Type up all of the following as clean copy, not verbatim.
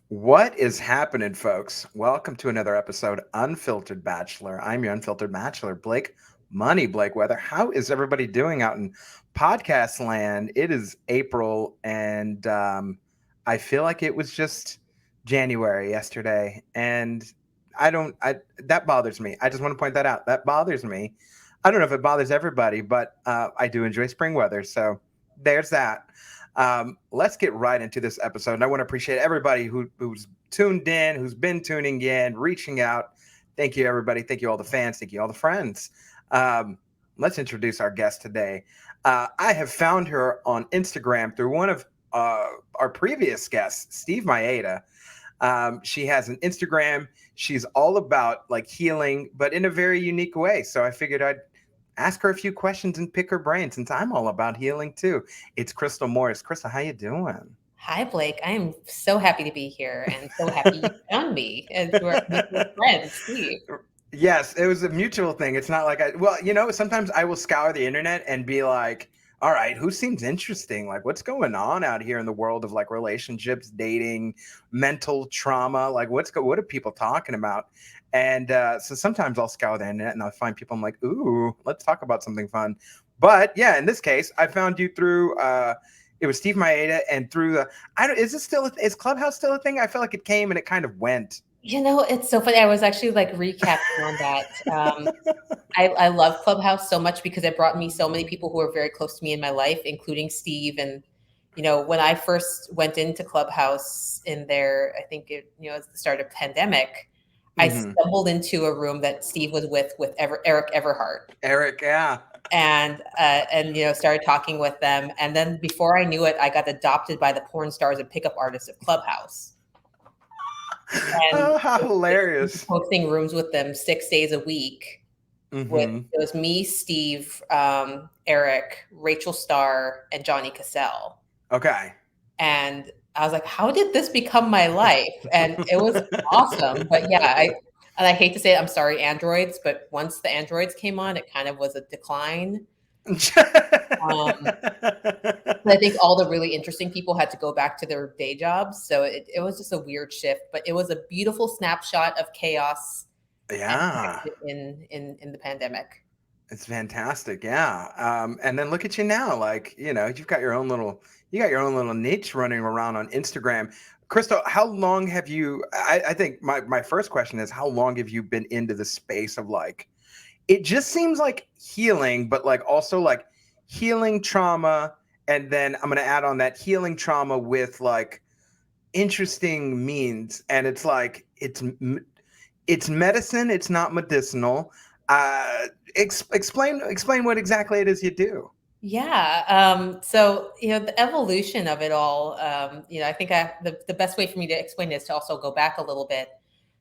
What is happening, folks? Welcome to another episode, Unfiltered Bachelor. I'm your Unfiltered Bachelor, Blake Money, Blake Weather. How is everybody doing out in podcast land? It is April, and I feel like it was just January yesterday, and that bothers me. I just want to point that out. That bothers me. I don't know if it bothers everybody, but I do enjoy spring weather, so there's that. Let's get right into this episode. And I want to appreciate everybody who's tuned in, who's been tuning in, reaching out. Thank you, everybody. Thank you, all the fans. Thank you, all the friends. Let's introduce our guest today. I have found her on Instagram through one of our previous guests, Steve Maeda. She has an Instagram. She's all about like healing, but in a very unique way. So I figured I'd ask her a few questions and pick her brain since I'm all about healing too. It's Crystal Morris. Crystal, how you doing? Hi, Blake. I am so happy to be here and so happy you found me as we're mutual friends, Steve. Yes, it was a mutual thing. It's not like sometimes I will scour the internet and be like, all right, who seems interesting? Like, what's going on out here in the world of like relationships, dating, mental trauma? Like, what are people talking about? And so sometimes I'll scour the internet and I'll find people. I'm like, ooh, let's talk about something fun. But yeah, in this case, I found you through. It was Steve Maeda, and through the. I don't. Is this still? Is Clubhouse still a thing? I feel like it came and it kind of went. It's so funny. I was actually like recapping on that. I love Clubhouse so much because it brought me so many people who are very close to me in my life, including Steve. And, when I first went into Clubhouse in there, I think it's the start of pandemic, I stumbled into a room that Steve was with Eric Everhart. Eric, yeah. And started talking with them. And then before I knew it, I got adopted by the porn stars and pickup artists of Clubhouse. And how hilarious. Hosting rooms with them 6 days a week. It was me, Steve, Eric, Rachel Starr, and Johnny Cassell. Okay. And I was like, how did this become my life? And it was awesome. But yeah, I hate to say it, I'm sorry, androids, but once the androids came on, it kind of was a decline. I think all the really interesting people had to go back to their day jobs. So it was just a weird shift, but it was a beautiful snapshot of chaos. Yeah. In the pandemic. It's fantastic. Yeah. And then look at you now. Like, you've got your own little niche running around on Instagram. Crystal, how long have you, I think my first question is, how long have you been into the space of like, it just seems like healing, but like also like healing trauma. And then I'm going to add on that healing trauma with like interesting means. And it's like, it's medicine. It's not medicinal. Explain what exactly it is you do. Yeah. So, the evolution of it all, I think the best way for me to explain it is to also go back a little bit.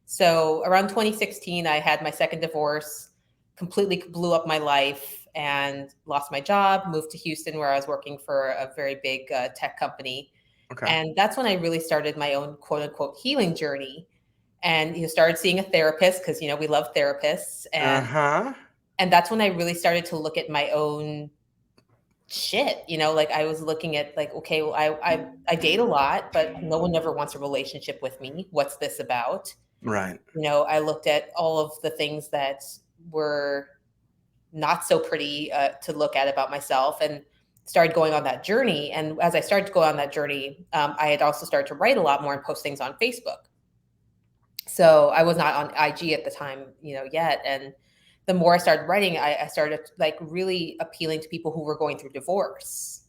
So around 2016, I had my second divorce, completely blew up my life and lost my job, moved to Houston where I was working for a very big tech company. Okay. And that's when I really started my own quote unquote healing journey. And started seeing a therapist because we love therapists, and that's when I really started to look at my own shit. Like I was looking at like, okay, well, I date a lot, but no one ever wants a relationship with me. What's this about? Right. I looked at all of the things that were not so pretty to look at about myself, and started going on that journey. And as I started to go on that journey, I had also started to write a lot more and post things on Facebook. So I was not on IG at the time, yet. And the more I started writing, I started like really appealing to people who were going through divorce,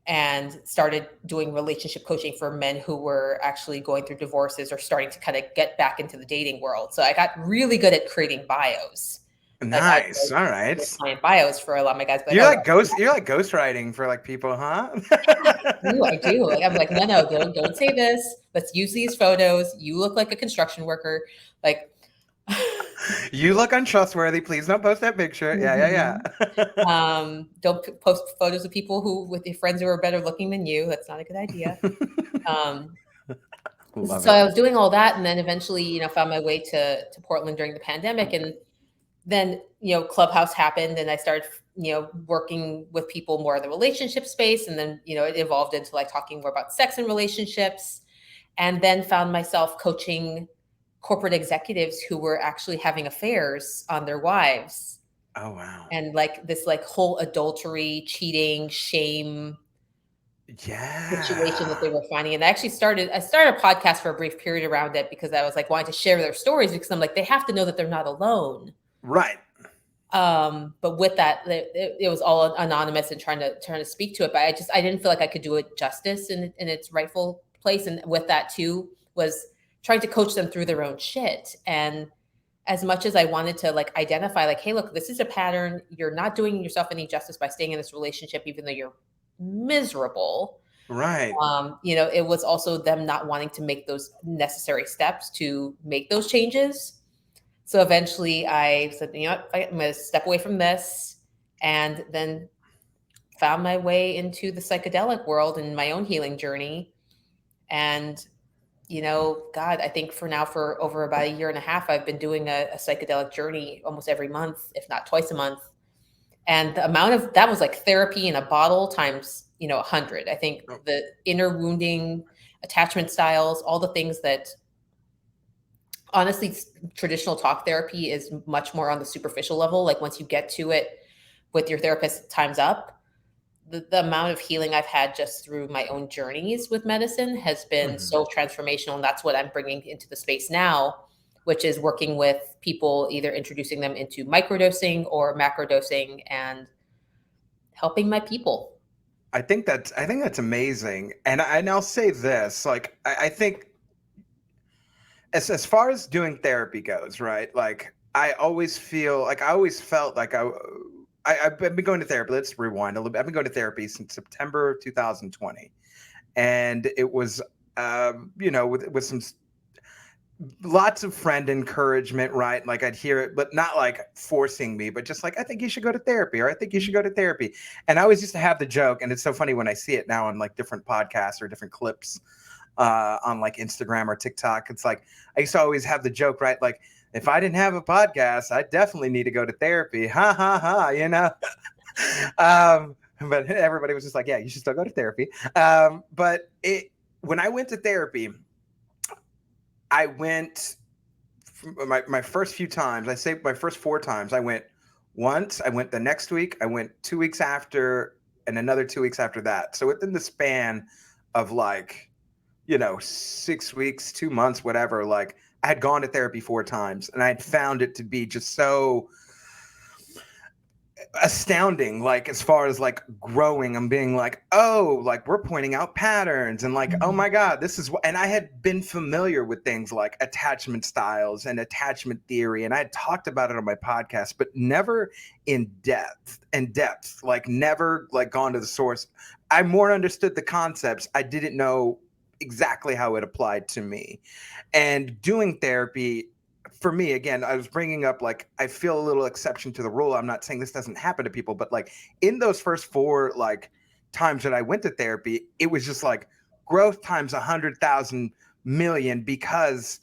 and started doing relationship coaching for men who were actually going through divorces or starting to kind of get back into the dating world. So I got really good at creating bios. Nice. All right. Client bios for a lot of my guys. But you're like ghostwriting for like people, huh? I do. I'm like, no, don't say this. Let's use these photos. You look like a construction worker. Like, you look untrustworthy. Please don't post that picture. Yeah. Don't post photos of people with your friends who are better looking than you. That's not a good idea. So I was doing all that, and then eventually, found my way to Portland during the pandemic, and then Clubhouse happened, and I started working with people more in the relationship space, and then it evolved into like talking more about sex and relationships. and then found myself coaching corporate executives who were actually having affairs on their wives, Oh, wow. and like this like whole adultery, cheating, shame situation that Yeah. they were finding. And I started a podcast for a brief period around it because I was like wanting to share their stories, because I'm like, they have to know that they're not alone. Right. But with that, it was all anonymous and trying to speak to it. But I didn't feel like I could do it justice in its rightful place. And with that too was trying to coach them through their own shit. And as much as I wanted to like identify, like, hey, look, this is a pattern. You're not doing yourself any justice by staying in this relationship, even though you're miserable. Right. It was also them not wanting to make those necessary steps to make those changes. So eventually I said, you know what, I'm going to step away from this, and then found my way into the psychedelic world and my own healing journey. And, God, I think for over about a year and a half, I've been doing a psychedelic journey almost every month, if not twice a month. And the amount of that was like therapy in a bottle times, 100. I think Oh, the inner wounding, attachment styles, all the things that honestly, traditional talk therapy is much more on the superficial level. Like once you get to it with your therapist, time's up. The amount of healing I've had just through my own journeys with medicine has been mhm. so transformational. And that's what I'm bringing into the space now, which is working with people, either introducing them into microdosing or macrodosing, and helping my people. I think that's amazing. And I'll say this, like I think as far as doing therapy goes, right? Like I always felt like I've been going to therapy. Let's rewind a little bit. I've been going to therapy since September of 2020, and it was with some lots of friend encouragement, right? Like I'd hear it, but not like forcing me, but just like, I think you should go to therapy, or I think you should go to therapy. And I always used to have the joke, and it's so funny when I see it now on like different podcasts or different clips on like Instagram or TikTok. It's like I used to always have the joke, right? Like, if I didn't have a podcast, I definitely need to go to therapy. Ha ha ha, but everybody was just like, yeah, you should still go to therapy. But when I went to therapy, I went my first few times. I say my first 4 times. I went once. I went the next week. I went 2 weeks after, and another 2 weeks after that. So within the span of like 6 weeks, 2 months, whatever. Like I had gone to therapy 4 times, and I had found it to be just so astounding, like as far as like growing. I'm being like, oh, like we're pointing out patterns, and like, oh Mhm. my god, this is what. And I had been familiar with things like attachment styles and attachment theory, and I had talked about it on my podcast, but never in depth, like never like gone to the source. I more understood the concepts. I didn't know exactly how it applied to me. And doing therapy, for me, again, I was bringing up like I feel a little exception to the rule. I'm not saying this doesn't happen to people, but like in those first 4 like times that I went to therapy, it was just like growth times 100,000 million, because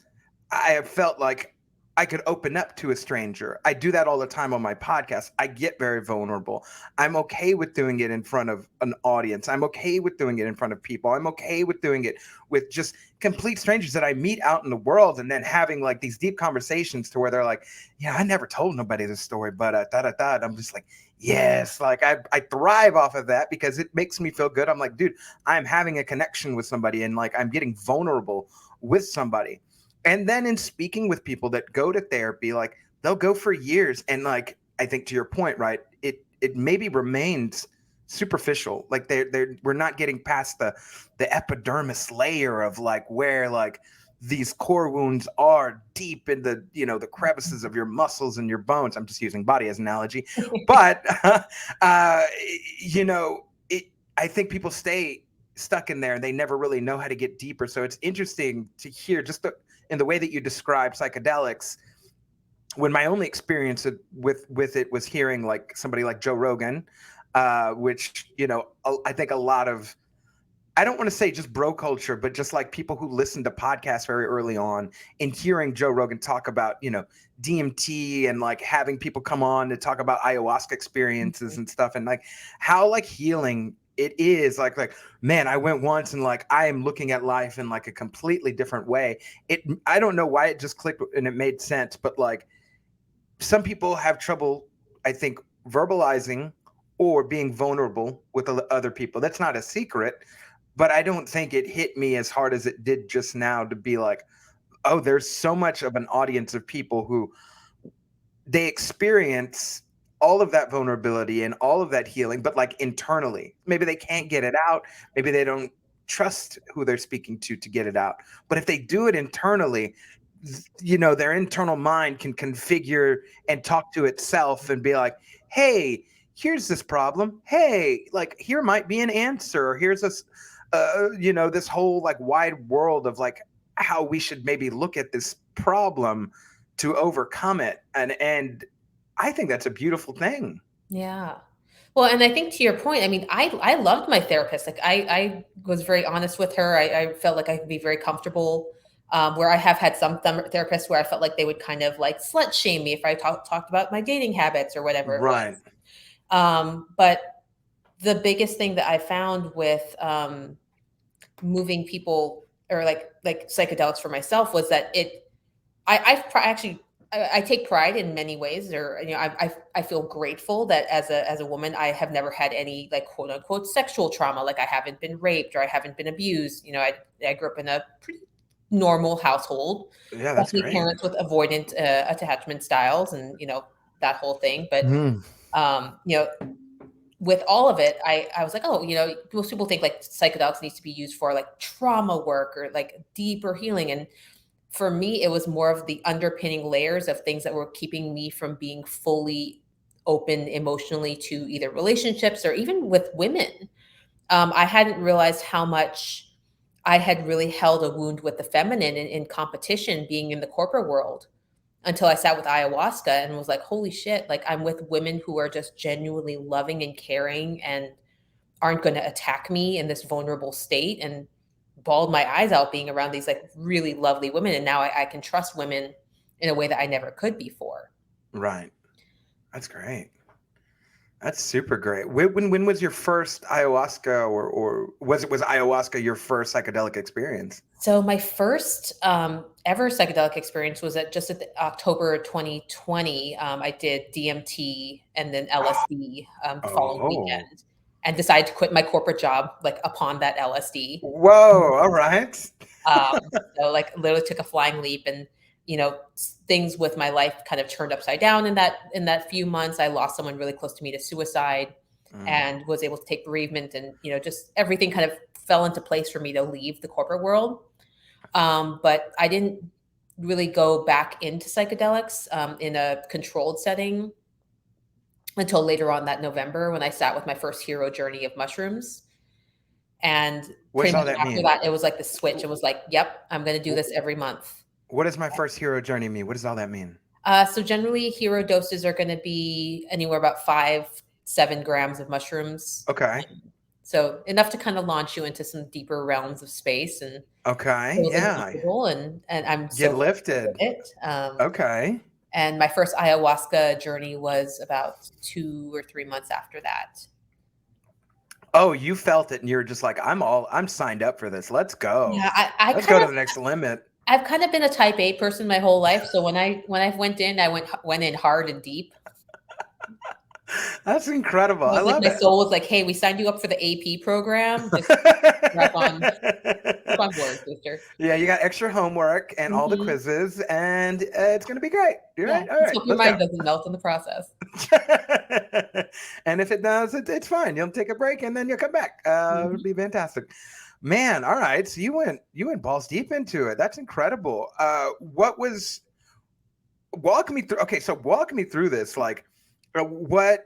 I have felt like I could open up to a stranger. I do that all the time on my podcast. I get very vulnerable. I'm okay with doing it in front of an audience. I'm okay with doing it in front of people. I'm okay with doing it with just complete strangers that I meet out in the world, and then having like these deep conversations to where they're like, yeah, I never told nobody this story, but da da da. I'm just like, yes, like I thrive off of that because it makes me feel good. I'm like, dude, I'm having a connection with somebody, and like I'm getting vulnerable with somebody. And then in speaking with people that go to therapy, like they'll go for years, and like I think to your point, right, it maybe remains superficial. Like we're not getting past the epidermis layer of like where like these core wounds are deep in the crevices of your muscles and your bones. I'm just using body as an analogy, but uh you know it I think people stay stuck in there, and they never really know how to get deeper. So it's interesting to hear just in the way that you describe psychedelics, when my only experience with it was hearing like somebody like Joe Rogan, which I think a lot of, I don't want to say just bro culture, but just like people who listen to podcasts very early on, and hearing Joe Rogan talk about DMT, and like having people come on to talk about ayahuasca experiences and stuff, and like how like healing it is like man, I went once and like I am looking at life in like a completely different way. I don't know why it just clicked and it made sense, but like some people have trouble, I think, verbalizing or being vulnerable with other people. That's not a secret, but I don't think it hit me as hard as it did just now to be like, oh, there's so much of an audience of people who they experience all of that vulnerability and all of that healing, but like internally. Maybe they can't get it out. Maybe they don't trust who they're speaking to get it out. But if they do it internally, their internal mind can configure and talk to itself and be like, hey, here's this problem. Hey, like here might be an answer. Here's this, this whole like wide world of like how we should maybe look at this problem to overcome it. And I think that's a beautiful thing. Yeah. Well, and I think to your point, I mean, I loved my therapist. Like I was very honest with her. I felt like I could be very comfortable. Where I have had some therapists where I felt like they would kind of like slut shame me if I talked about my dating habits or whatever it Right. was. But the biggest thing that I found with moving people or like psychedelics for myself was that I take pride in many ways, or I feel grateful that as a woman I have never had any like quote unquote sexual trauma. Like I haven't been raped or I haven't been abused. I grew up in a pretty normal household. Yeah, that's Definitely great. parents with avoidant attachment styles, and that whole thing. But Mm. um, you know, with all of it, I was like, oh, most people think like psychedelics needs to be used for like trauma work or like deeper healing, and for me, it was more of the underpinning layers of things that were keeping me from being fully open emotionally to either relationships or even with women. I hadn't realized how much I had really held a wound with the feminine in competition being in the corporate world until I sat with ayahuasca and was like, holy shit, like I'm with women who are just genuinely loving and caring and aren't going to attack me in this vulnerable state, and bawled my eyes out being around these like really lovely women. And now I can trust women in a way that I never could before. Right. That's great. That's super great. When was your first ayahuasca, or was ayahuasca your first psychedelic experience? So my first ever psychedelic experience was just at October 2020. I did DMT and then LSD the following Oh, weekend, and decided to quit my corporate job like upon that LSD. whoa! All right. So like literally took a flying leap, and things with my life kind of turned upside down in that few months. I lost someone really close to me to suicide, Mm, and was able to take bereavement, and just everything kind of fell into place for me to leave the corporate world. But I didn't really go back into psychedelics in a controlled setting until later on that November, when I sat with my first hero journey of mushrooms. And what does pretty all much that after mean? that, it was like the switch. It was like, yep, I'm going to do Wh- this every month. What does my first hero journey mean? What does all that mean? So generally, hero doses are going to be anywhere about 5-7 grams of mushrooms. Okay. So enough to kind of launch you into some deeper realms of space and Okay. feel Yeah. uncomfortable. And I'm Get so grateful for lifted. it. Okay. And my first ayahuasca journey was about 2 or 3 months after that. Oh, you felt it, and you're just like, I'm signed up for this. Let's go. Yeah, Let's go to the next limit. I've kind of been a type A person my whole life. So when I went in, I went in hard and deep. That's incredible. It I was like love my it. soul was like, "Hey, we signed you up for the AP program. Just strap on, strap on board, sister." Yeah, you got extra homework and all the Mhm. quizzes, and it's going to be great. You're Yeah, right. All let's right, hope your let's mind go. doesn't melt in the process. And if it does, it's fine. You'll take a break and then you'll come back. It'll Mhm. be fantastic. Man, all right. So you went balls deep into it. That's incredible. What was walk me through? Okay, so walk me through this. Like, what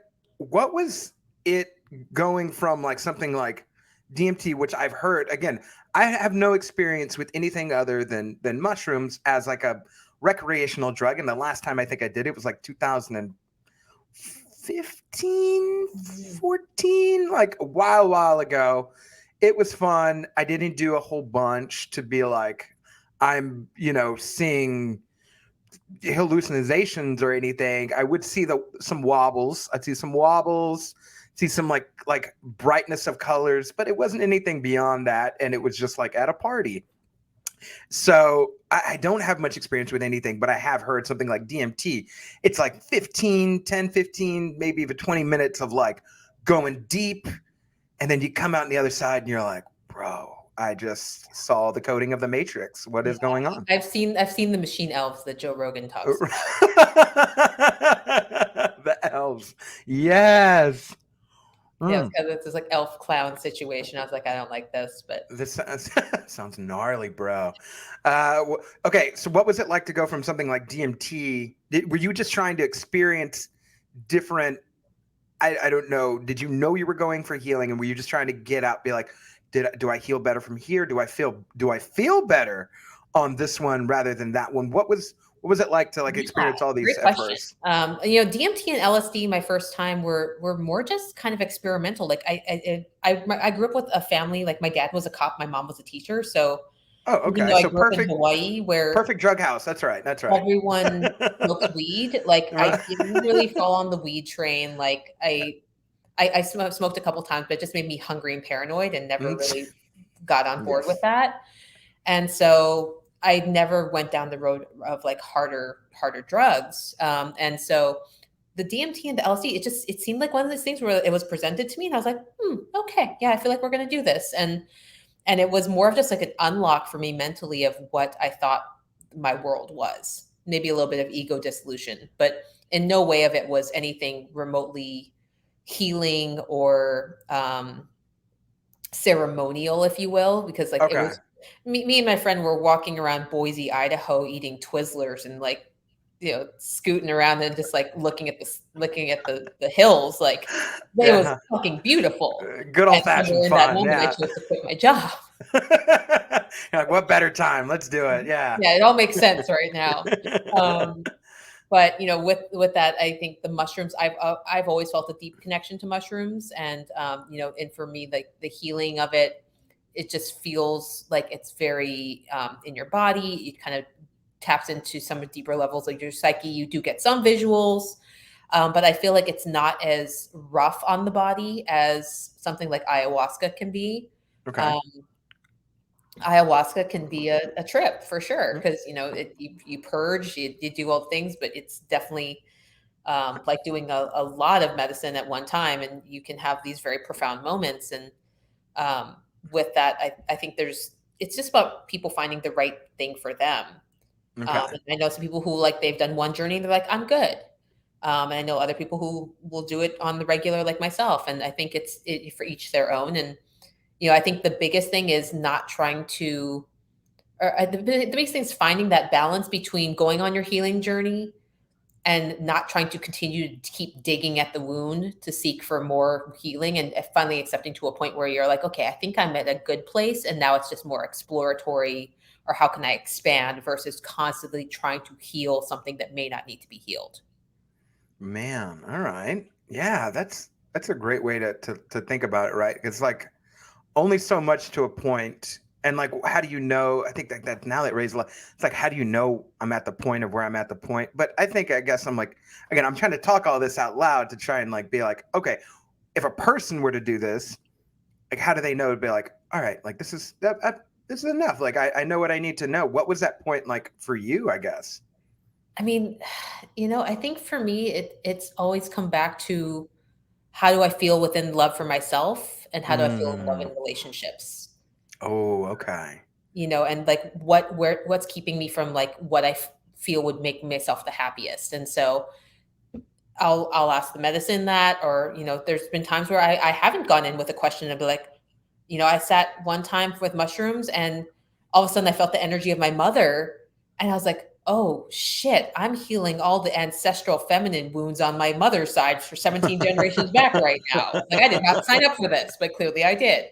was it going from like something like DMT, which I've heard again. I have no experience with anything other than mushrooms as like a recreational drug. And the last time I think I did it was like 2015, Mhm. 14, like a while ago. It was fun. I didn't do a whole bunch to be like I'm, seeing hallucinations or anything. I would see some wobbles. I'd see some wobbles, see some like brightness of colors, but it wasn't anything beyond that, and it was just like at a party. So I don't have much experience with anything, but I have heard something like DMT. It's like 15, maybe even 20 minutes of like going deep. And then you come out on the other side and you're like, bro, I just saw the coding of the Matrix. What Yeah. is going on? I've seen the machine elves that Joe Rogan talks about. The elves. Yes. Yeah, Mm. because it's this like elf clown situation. I was like, I don't like this, but This sounds gnarly, bro. Okay, so what was it like to go from something like DMT? Were you just trying to experience different? I don't know. Did you know you were going for healing, and were you just trying to get out, be like, do I heal better from here? Do I feel better on this one rather than that one? What was it like to like yeah, experience all these great at question. first? DMT and LSD my first time were more just kind of experimental. Like I grew up with a family. Like my dad was a cop, my mom was a teacher. So Oh, even okay. though I So grew up in perfect, Hawaii, where perfect drug house. That's right. That's right. everyone smokes weed, like I didn't really fall on the weed train. Like I smoked a couple times, but it just made me hungry and paranoid, and never really got on board with Yes. that. And so I never went down the road of like harder drugs. And so the DMT and the LSD, it seemed like one of those things where it was presented to me, and I was like, okay, yeah, I feel like we're gonna do this. And it was more of just like an unlock for me mentally of what I thought my world was. Maybe a little bit of ego dissolution, but in no way of it was anything remotely healing or ceremonial, if you will, because like it Okay. was me and my friend were walking around Boise, Idaho, eating Twizzlers and like scooting around and just like looking at the hills. Like it was Yeah. fucking beautiful. Good And old fashioned somewhere in that fun. moment, I Yeah. chose to quit my job. You're like, what better time? Let's do it. Yeah. Yeah, it all makes sense right now. Um, but with that, I think the mushrooms. I've always felt a deep connection to mushrooms, and and for me, like the healing of it, it just feels like it's very in your body. It kind of taps into some deeper levels of your psyche. You do get some visuals, but I feel like it's not as rough on the body as something like ayahuasca can be. Okay. Um, Ayahuasca can be a trip for sure because you purge, you do all the things, but it's definitely like doing a lot of medicine at one time, and you can have these very profound moments. And with that, I think it's just about people finding the right thing for them. Okay. And I know some people who like they've done one journey and they're like, I'm good. And I know other people who will do it on the regular, like myself. And I think it's for each their own. And I think the biggest thing is not trying to, or the biggest thing is finding that balance between going on your healing journey and not trying to continue to keep digging at the wound to seek for more healing, and finally accepting to a point where you're like, okay, I think I'm at a good place. And now it's just more exploratory, or how can I expand versus constantly trying to heal something that may not need to be healed. Man. All right. Yeah. That's a great way to think about it, right? It's like only so much to a point. And like, how do you know? I think that now that raised a lot. It's like, how do you know I'm at the point of where I'm at the point? But I guess I'm like, again, I'm trying to talk all this out loud to try and like be like, okay, if a person were to do this, like, how do they know to be like, all right, like this is enough. Like, I know what I need to know. What was that point like for you? I guess. I mean, I think for me, it's always come back to how do I feel within love for myself and how do I feel in love Mm. in relationships? Oh, okay. And like what's keeping me from like what feel would make myself the happiest. And so I'll ask the medicine that, or there's been times where I haven't gone in with a question and be like, I sat one time with mushrooms, and all of a sudden I felt the energy of my mother, and I was like, oh shit, I'm healing all the ancestral feminine wounds on my mother's side for 17 generations back right now. Like I did not sign up for this, but clearly I did.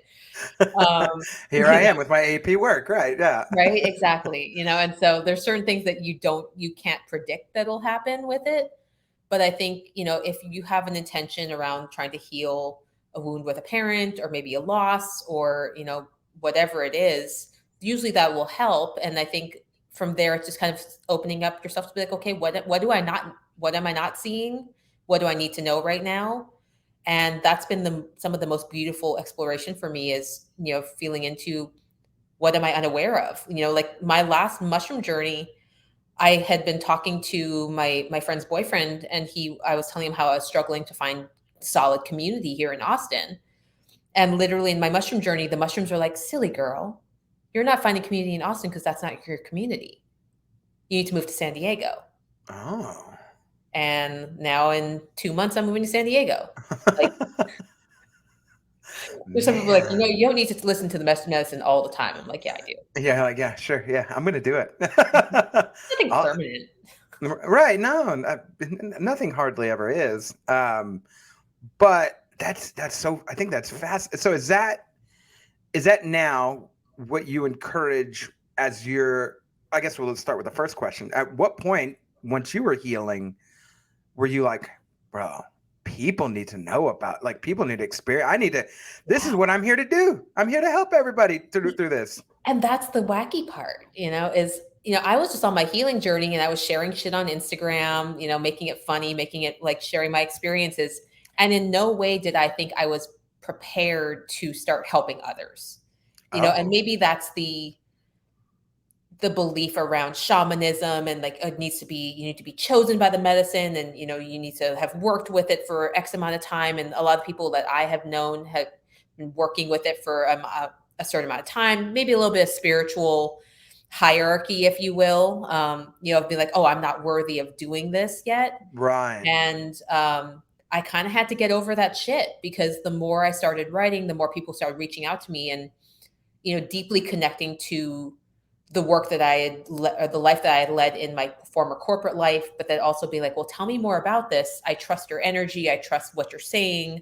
Um, Here I am with my AP work, right? Yeah. Right, exactly. And so there's certain things that you can't predict that'll happen with it. But I think, if you have an intention around trying to heal a wound with a parent, or maybe a loss, or, whatever it is, usually that will help. And I think from there, it's just kind of opening up yourself to be like, okay, what am I not seeing? What do I need to know right now? And that's been some of the most beautiful exploration for me is, feeling into what am I unaware of? Like my last mushroom journey, I had been talking to my friend's boyfriend, and I was telling him how I was struggling to find solid community here in Austin. And literally in my mushroom journey, the mushrooms are like, silly girl, you're not finding community in Austin because that's not your community. You need to move to San Diego. Oh. And now in 2 months, I'm moving to San Diego. Like, there's some people like, Man. you don't need to listen to the medicine all the time. I'm like, yeah, I do. Yeah, like, yeah, sure. Yeah, I'm gonna do it. Nothing I'll, permanent. right. No, nothing hardly ever is. But that's so, I think that's fast. So is that now what you encourage as your, I guess let's start with the first question. At what point, once you were healing, were you like, bro, people need to know about, like, people need to experience, this is what I'm here to do. I'm here to help everybody through this. And that's the wacky part, is, I was just on my healing journey and I was sharing shit on Instagram, making it funny, making it like sharing my experiences. And in no way did I think I was prepared to start helping others, and Oh, maybe that's the belief around shamanism, and like you need to be chosen by the medicine, and you need to have worked with it for X amount of time. And a lot of people that I have known have been working with it for a certain amount of time, maybe a little bit of spiritual hierarchy, if you will. Be like, oh, I'm not worthy of doing this yet. right. And I kind of had to get over that shit, because the more I started writing, the more people started reaching out to me, and deeply connecting to the work that I had or the life that I had led in my former corporate life, but then also be like, well, tell me more about this. I trust your energy. I trust what you're saying.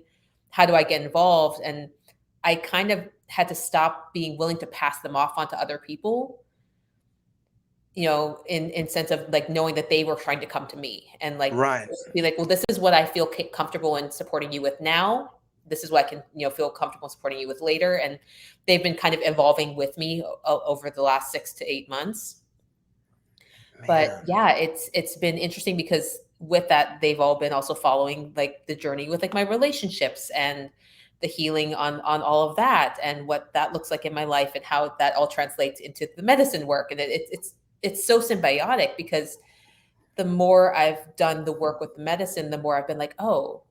How do I get involved? And I kind of had to stop being willing to pass them off onto other people, in sense of like knowing that they were trying to come to me, and like Right. be like, well, this is what I feel comfortable in supporting you with now. This is what I can, feel comfortable supporting you with later. And they've been kind of evolving with me over the last 6 to 8 months. But Man. yeah, it's been interesting, because with that, they've all been also following like the journey with like my relationships and the healing on all of that, and what that looks like in my life, and how that all translates into the medicine work. And it's so symbiotic, because the more I've done the work with the medicine, the more I've been like, oh,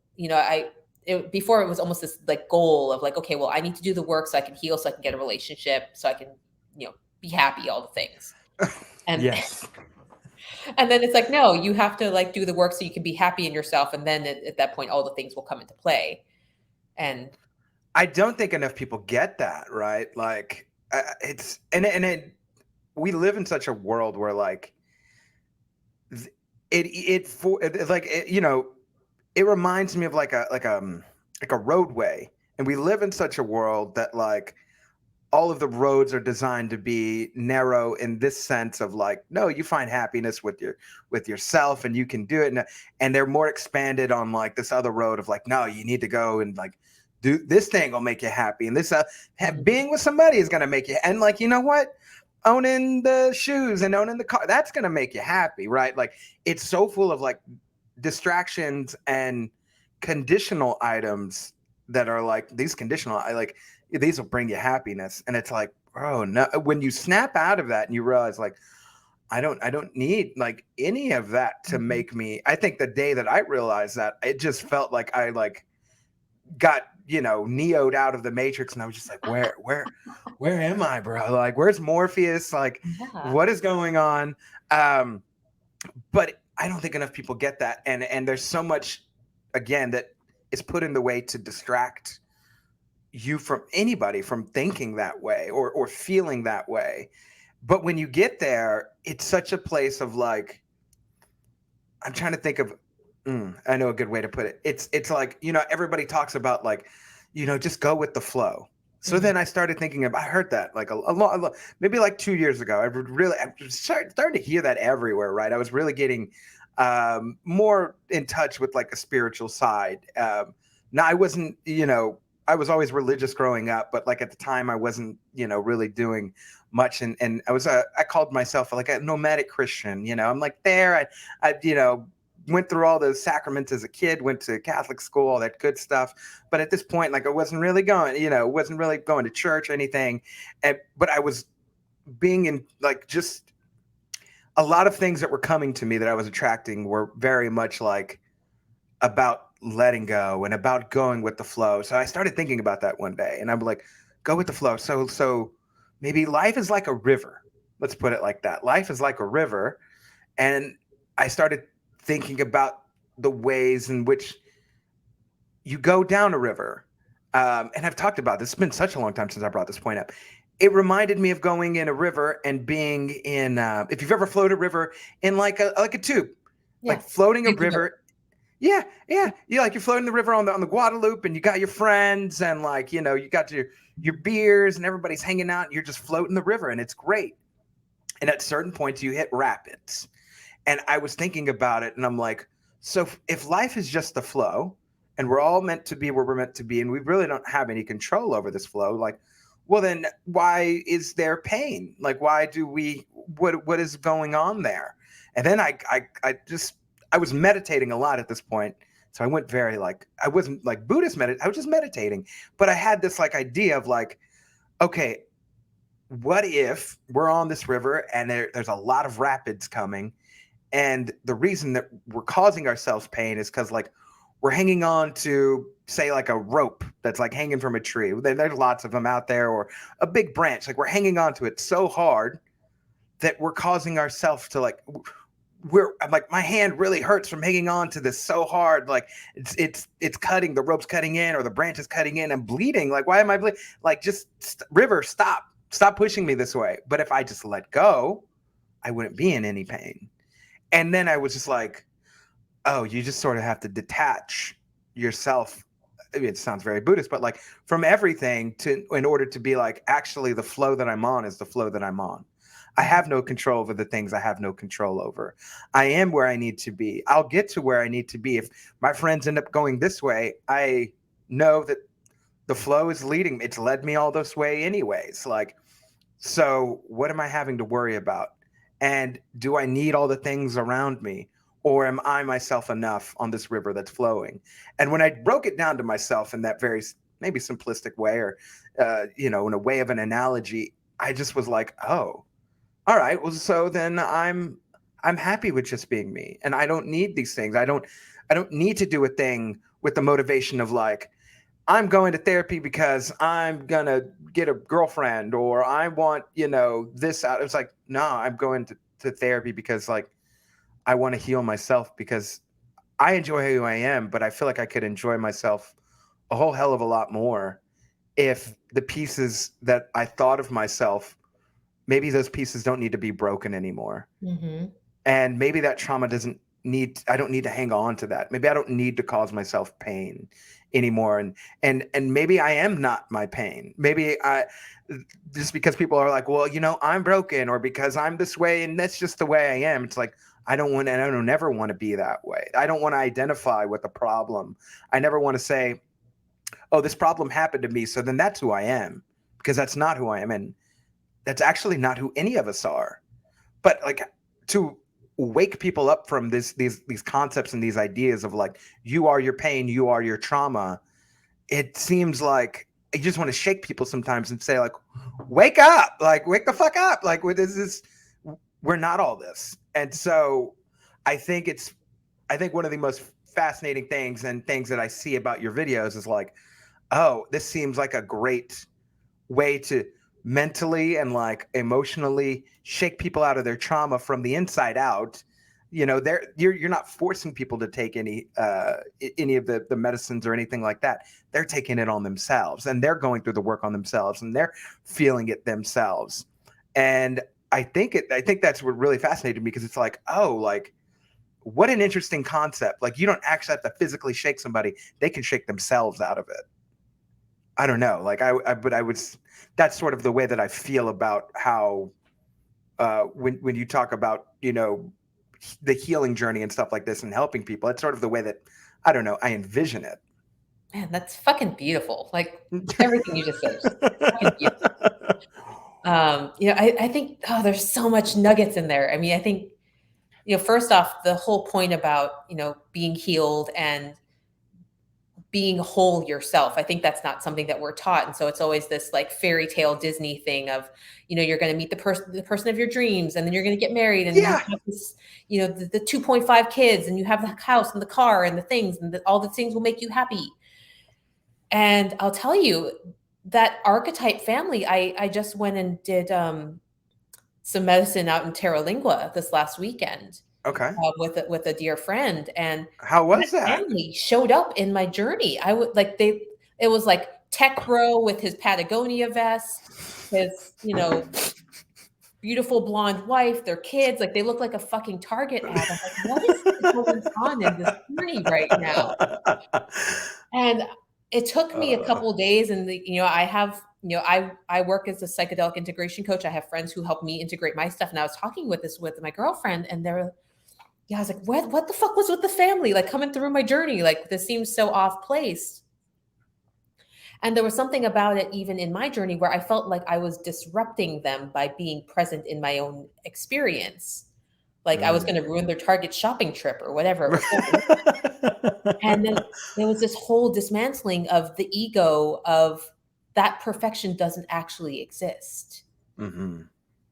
before it was almost this like goal of like, okay, well, I need to do the work so I can heal, so I can get a relationship, so I can, be happy, all the things. And Yes. and then it's like, no, you have to like do the work so you can be happy in yourself. And then at that point, all the things will come into play. And I don't think enough people get that, right? Like, it's, and it, we live in such a world where like it's like it reminds me of like a roadway, and we live in such a world that like all of the roads are designed to be narrow in this sense of like, no, you find happiness with yourself and you can do it, and they're more expanded on like this other road of like, no, you need to go and like do this thing will make you happy, and this being with somebody is going to make you, and like, you know what, owning the shoes and owning the car, that's going to make you happy, right? Like, it's so full of like distractions and conditional items that are like these conditional, I like, these will bring you happiness, and it's like, bro, no, when you snap out of that and you realize like, I don't need like any of that to Mhm. make me, I think the day that I realized that, it just felt like I like got, neoed out of the matrix, and I was just like, where am I, bro? Like, where's Morpheus? Like, Yeah. what is going on? um but I don't think enough people get that, and there's so much, again, that is put in the way to distract you from anybody from thinking that way or feeling that way. But when you get there, it's such a place of like, I'm trying to think of, I know a good way to put it. It's like, everybody talks about like, just go with the flow. So Mhm. then I started thinking of, I heard that like a lot, maybe like 2 years ago. I was starting to hear that everywhere, right? I was really getting more in touch with like a spiritual side. Now I wasn't, I was always religious growing up, but like at the time I wasn't, really doing much. And I called myself like a nomadic Christian, I'm like there, I went through all those sacraments as a kid, went to Catholic school, all that good stuff. But at this point, like I wasn't really going, wasn't really going to church or anything. But I was being in like just a lot of things that were coming to me that I was attracting were very much like about letting go and about going with the flow. So I started thinking about that one day and I'm like, go with the flow. So maybe life is like a river. Let's put it like that. Life is like a river. And I started thinking about the ways in which you go down a river. And I've talked about this. It's been such a long time since I brought this point up. It reminded me of going in a river and being in, if you've ever floated a river in like a tube, Yeah. like floating a river. Yeah, yeah. You're floating the river on the Guadalupe, and you got your friends, and like you got your beers, and everybody's hanging out, and you're just floating the river, and it's great. And at certain points, you hit rapids, and I was thinking about it, and I'm like, so if life is just the flow, and we're all meant to be where we're meant to be, and we really don't have any control over this flow, like, well, then why is there pain? Like, why do we? What is going on there? And then I was meditating a lot at this point. So I went very like, I wasn't like Buddhist I was just meditating, but I had this like idea of like, okay, what if we're on this river and there's a lot of rapids coming. And the reason that we're causing ourselves pain is because like we're hanging on to say like a rope that's like hanging from a tree. There's lots of them out there, or a big branch. Like we're hanging on to it so hard that we're causing ourselves to like, I'm like, my hand really hurts from hanging on to this so hard. Like it's cutting, the rope's cutting in, or the branch is cutting in. I'm bleeding. Like, why am I bleeding? Like, just river, stop pushing me this way. But if I just let go, I wouldn't be in any pain. And then I was just like, oh, you just sort of have to detach yourself. I mean, it sounds very Buddhist, but like from everything in order to be like, actually the flow that I'm on is the flow that I'm on. I have no control over the things I have no control over. I am where I need to be. I'll get to where I need to be. If my friends end up going this way, I know that the flow is leading me. It's led me all this way anyways. Like, so what am I having to worry about? And do I need all the things around me? Or am I myself enough on this river that's flowing? And when I broke it down to myself in that very maybe simplistic way, or, in a way of an analogy, I just was like, oh, all right, well, so then I'm happy with just being me, and I don't need these things. I don't need to do a thing with the motivation of like, I'm going to therapy because I'm gonna get a girlfriend, or I want this out. It's like, no, I'm going to therapy because like I want to heal myself, because I enjoy who I am, but I feel like I could enjoy myself a whole hell of a lot more if the pieces that I thought of myself, maybe those pieces don't need to be broken anymore. Mm-hmm. And maybe that trauma I don't need to hang on to that. Maybe I don't need to cause myself pain anymore. And maybe I am not my pain. Maybe just because people are like, well, I'm broken, or because I'm this way and that's just the way I am. It's like, I don't never want to be that way. I don't want to identify with the problem. I never want to say, oh, this problem happened to me, so then that's who I am, because that's not who I am. And that's actually not who any of us are. But like, to wake people up from these concepts and these ideas of like, you are your pain, you are your trauma, it seems like you just want to shake people sometimes and say like, wake up, like wake the fuck up, like what is this? We're not all this. And so I think one of the most fascinating things and things that I see about your videos is like, oh, this seems like a great way to mentally and like emotionally shake people out of their trauma from the inside out. You're not forcing people to take any of the medicines or anything like that. They're taking it on themselves, and they're going through the work on themselves, and they're feeling it themselves. And I think that's what really fascinated me, because it's like, oh, like, what an interesting concept. Like, you don't actually have to physically shake somebody. They can shake themselves out of it. I don't know. Like that's sort of the way that I feel about how, when you talk about, the healing journey and stuff like this and helping people, it's sort of the way that, I don't know, I envision it. Man, that's fucking beautiful. Like everything you just said. Is fucking beautiful. I think, there's so much nuggets in there. I mean, I think first off, the whole point about, being healed and being whole yourself. I think that's not something that we're taught. And so it's always this like fairy tale Disney thing of, you're going to meet the person of your dreams, and then you're going to get married, and you Yeah. have this, the 2.5 kids, and you have the house and the car and the things, and all the things will make you happy. And I'll tell you, that archetype family, I just went and did some medicine out in Terra Lingua this last weekend, Okay. with a dear friend, and How that was that? family showed up in my journey. I would like it was like tech bro with his Patagonia vest, his beautiful blonde wife, their kids, like they look like a fucking Target ad. I'm like, what is going on in this journey right now? And it took me a Uh, couple of days, and I have, I work as a psychedelic integration coach. I have friends who help me integrate my stuff. And I was talking with my girlfriend, and they're, yeah, I was like, what the fuck was with the family? Like coming through my journey, like this seems so off place. And there was something about it, even in my journey, where I felt like I was disrupting them by being present in my own experience. Like I was going to ruin their Target shopping trip or whatever it was going. And then there was this whole dismantling of the ego of that perfection doesn't actually exist. Mm-hmm.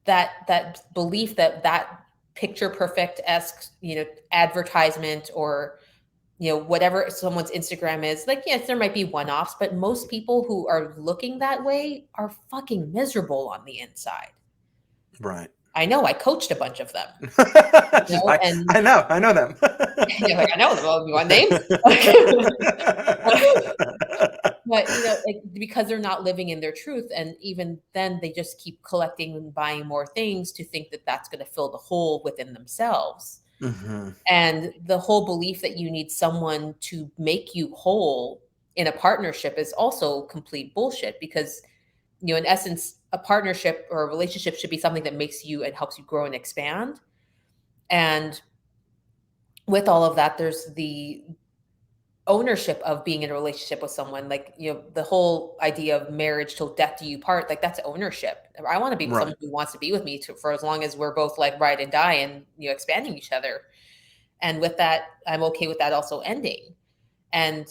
That belief that picture perfect-esque, advertisement, or whatever someone's Instagram is, like, yes, there might be one-offs, but most people who are looking that way are fucking miserable on the inside. Right. I know, I coached a bunch of them, and I know them. you're like, I know them. Oh, you want names? But like, because they're not living in their truth, and even then they just keep collecting and buying more things to think that that's going to fill the hole within themselves. Mm-hmm. And the whole belief that you need someone to make you whole in a partnership is also complete bullshit, because in essence, a partnership or a relationship should be something that makes you and helps you grow and expand. And with all of that, there's the ownership of being in a relationship with someone. Like, the whole idea of marriage till death do you part, like that's ownership. I want to be with Right. someone who wants to be with me for as long as we're both like ride and die and expanding each other. And with that, I'm okay with that also ending. And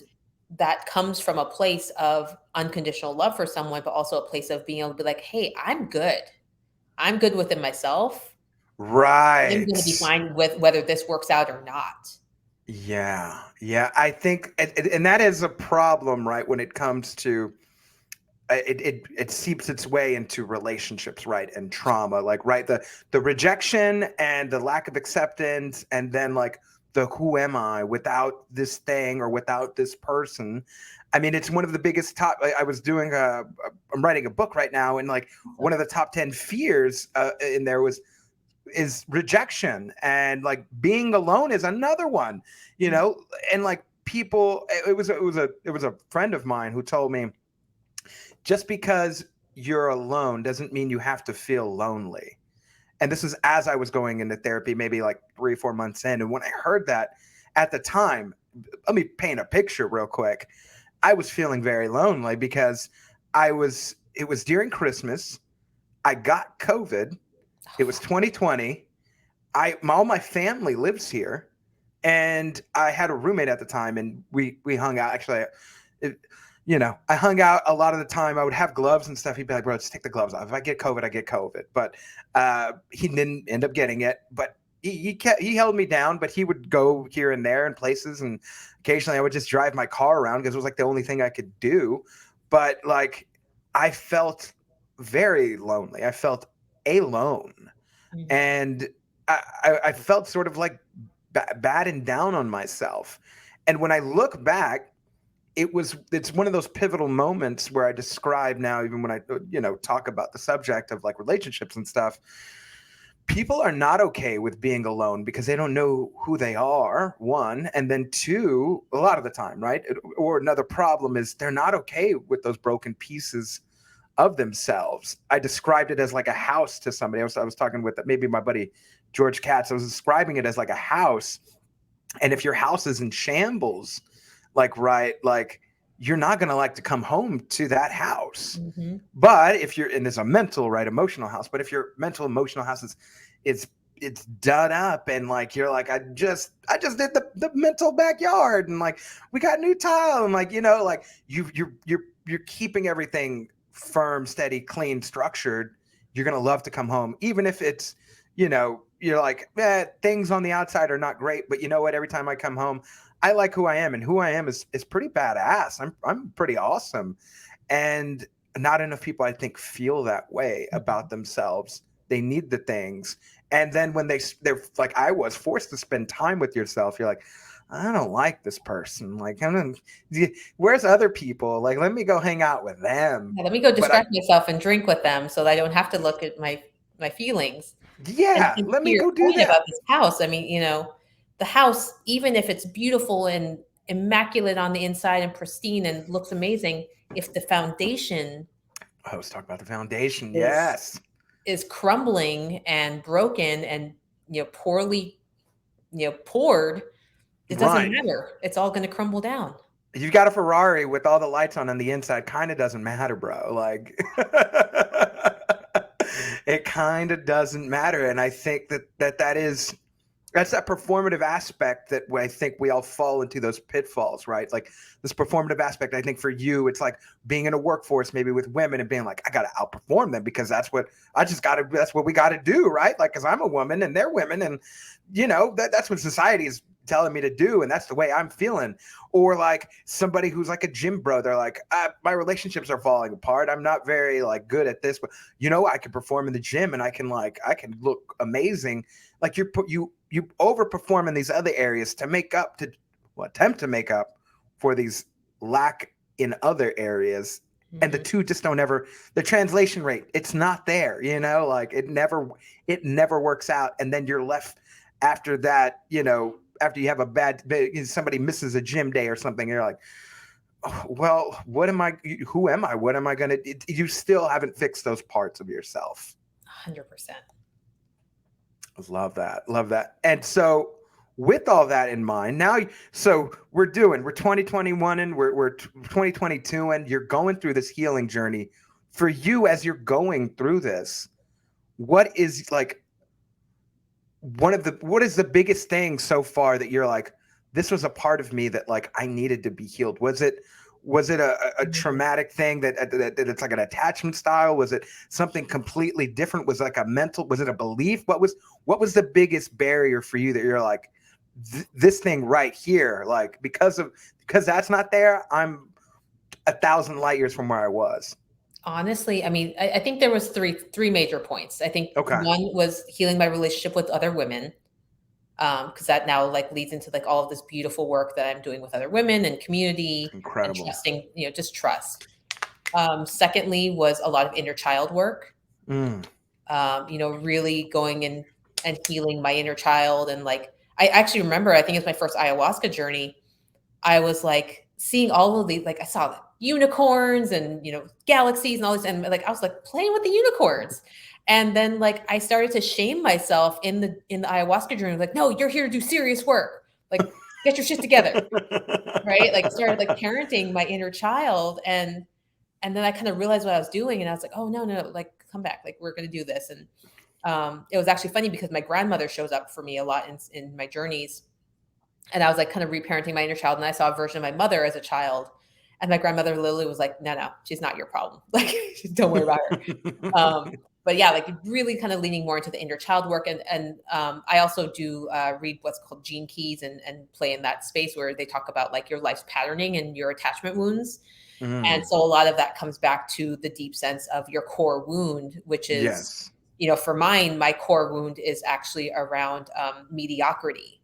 that comes from a place of unconditional love for someone, but also a place of being able to be like, hey, I'm good within myself. I'm going to be Right. fine with whether this works out or not. Yeah. Yeah. I think, and that is a problem, right? When it comes to it seeps its way into relationships, right? And trauma, like, right, the rejection and the lack of acceptance, and then like the who am I without this thing or without this person. I mean, it's one of the biggest top. I was doing I'm writing a book right now, and like one of the top 10 fears in there is rejection, and like being alone is another one, and like people. It was a friend of mine who told me, just because you're alone doesn't mean you have to feel lonely. And this is as I was going into therapy, maybe like 3 or 4 months in. And when I heard that at the time, let me paint a picture real quick. I was feeling very lonely because it was during Christmas. I got COVID. It was 2020. All my family lives here. And I had a roommate at the time, and we hung out. Actually, it, I hung out a lot of the time. I would have gloves and stuff. He'd be like, bro, just take the gloves off. If I get COVID, I get COVID. But he didn't end up getting it. But he held me down, but he would go here and there in places. And occasionally I would just drive my car around because it was like the only thing I could do. But like, I felt very lonely. I felt alone. Mhm. And I felt sort of like bad and down on myself. And when I look back, it's one of those pivotal moments where I describe now, even when I talk about the subject of like relationships and stuff. People are not okay with being alone because they don't know who they are, one, and then two, a lot of the time, right? Or another problem is they're not okay with those broken pieces of themselves. I described it as like a house to somebody. I was talking with maybe my buddy George Katz. I was describing it as like a house, and if your house is in shambles, like, right, like, you're not going to like to come home to that house. Mm-hmm. But if you're in, there's a mental, right, emotional house. But if your mental emotional house is it's done up, and like you're like, I just did the mental backyard, and like we got new tile, and like, you know, like you're keeping everything firm, steady, clean, structured. You're gonna love to come home, even if it's, you know, you're like, things on the outside are not great, but you know what, every time I come home, I like who I am, and who I am is pretty badass. I'm pretty awesome. And not enough people, I think, feel that way about themselves. They need the things. And then when they're like, I was forced to spend time with yourself, you're like, I don't like this person. Like, where's other people? Like, let me go hang out with them. Yeah, let me go But I, distract myself and drink with them so that I don't have to look at my feelings. And yeah, to let me your go do point about that. this house, I mean, you know, the house, even if it's beautiful and immaculate on the inside and pristine and looks amazing, if the foundation I was talking about the foundation. is Yes. is crumbling and broken and, poorly, poured, it doesn't Right. matter. It's all going to crumble down. You got a Ferrari with all the lights on the inside, kind of doesn't matter, bro. Like, it kind of doesn't matter. And I think that's that performative aspect that I think we all fall into those pitfalls, right? Like this performative aspect. I think for you, it's like being in a workforce, maybe with women, and being like, I got to outperform them because that's what that's what we got to do, right? Like, because I'm a woman and they're women, and you know that's what society is telling me to do, and that's the way I'm feeling. Or like somebody who's like a gym bro, they're like, my relationships are falling apart. I'm not very like good at this, but you know, I can perform in the gym and I can look amazing. Like you overperform in these other areas to make up to attempt to make up for these lack in other areas, and the Mhm. two just don't ever, the translation rate, it's not there, you know, like it never works out. And then you're left after that, you know, after you have a bad, somebody misses a gym day or something, you're like, oh, well, who am I, what am I gonna, you still haven't fixed those parts of yourself. 100%. Love that. Love that. And so, with all that in mind, now, so we're 2021 and we're 2022, and you're going through this healing journey. For you, as you're going through this, what is like what is the biggest thing so far that you're like, this was a part of me that like I needed to be healed? Was it a Mhm. traumatic thing that it's like an attachment style? Was it something completely different? Was it like a mental, was it a belief? What was the biggest barrier for you that you're like, this thing right here, like because that's not there, I'm 1,000 light years from where I was. Honestly, I mean, I think there was three major points. I think Okay. one was healing my relationship with other women, because that now like leads into like all of this beautiful work that I'm doing with other women and community and Incredible. trusting, just trust. Secondly, was a lot of inner child work. Mm. Really going in and healing my inner child, and like I actually remember, I think it's my first ayahuasca journey. I was like seeing all of these, like I saw the unicorns and galaxies and all this, and like I was like playing with the unicorns. And then like I started to shame myself in the ayahuasca journey, like, no, you're here to do serious work. Like, get your shit together. Right. Like started like parenting my inner child, and then I kind of realized what I was doing, and I was like, oh no, like come back, like we're gonna do this. And it was actually funny because my grandmother shows up for me a lot in my journeys, and I was like kind of reparenting my inner child, and I saw a version of my mother as a child, and my grandmother literally was like, no, she's not your problem. Like, don't worry about her. But yeah, like really kind of leaning more into the inner child work. And I also do read what's called gene keys, and play in that space where they talk about like your life's patterning and your attachment wounds. And Mm. so a lot of that comes back to the deep sense of your core wound, which is, Yes. for mine, my core wound is actually around mediocrity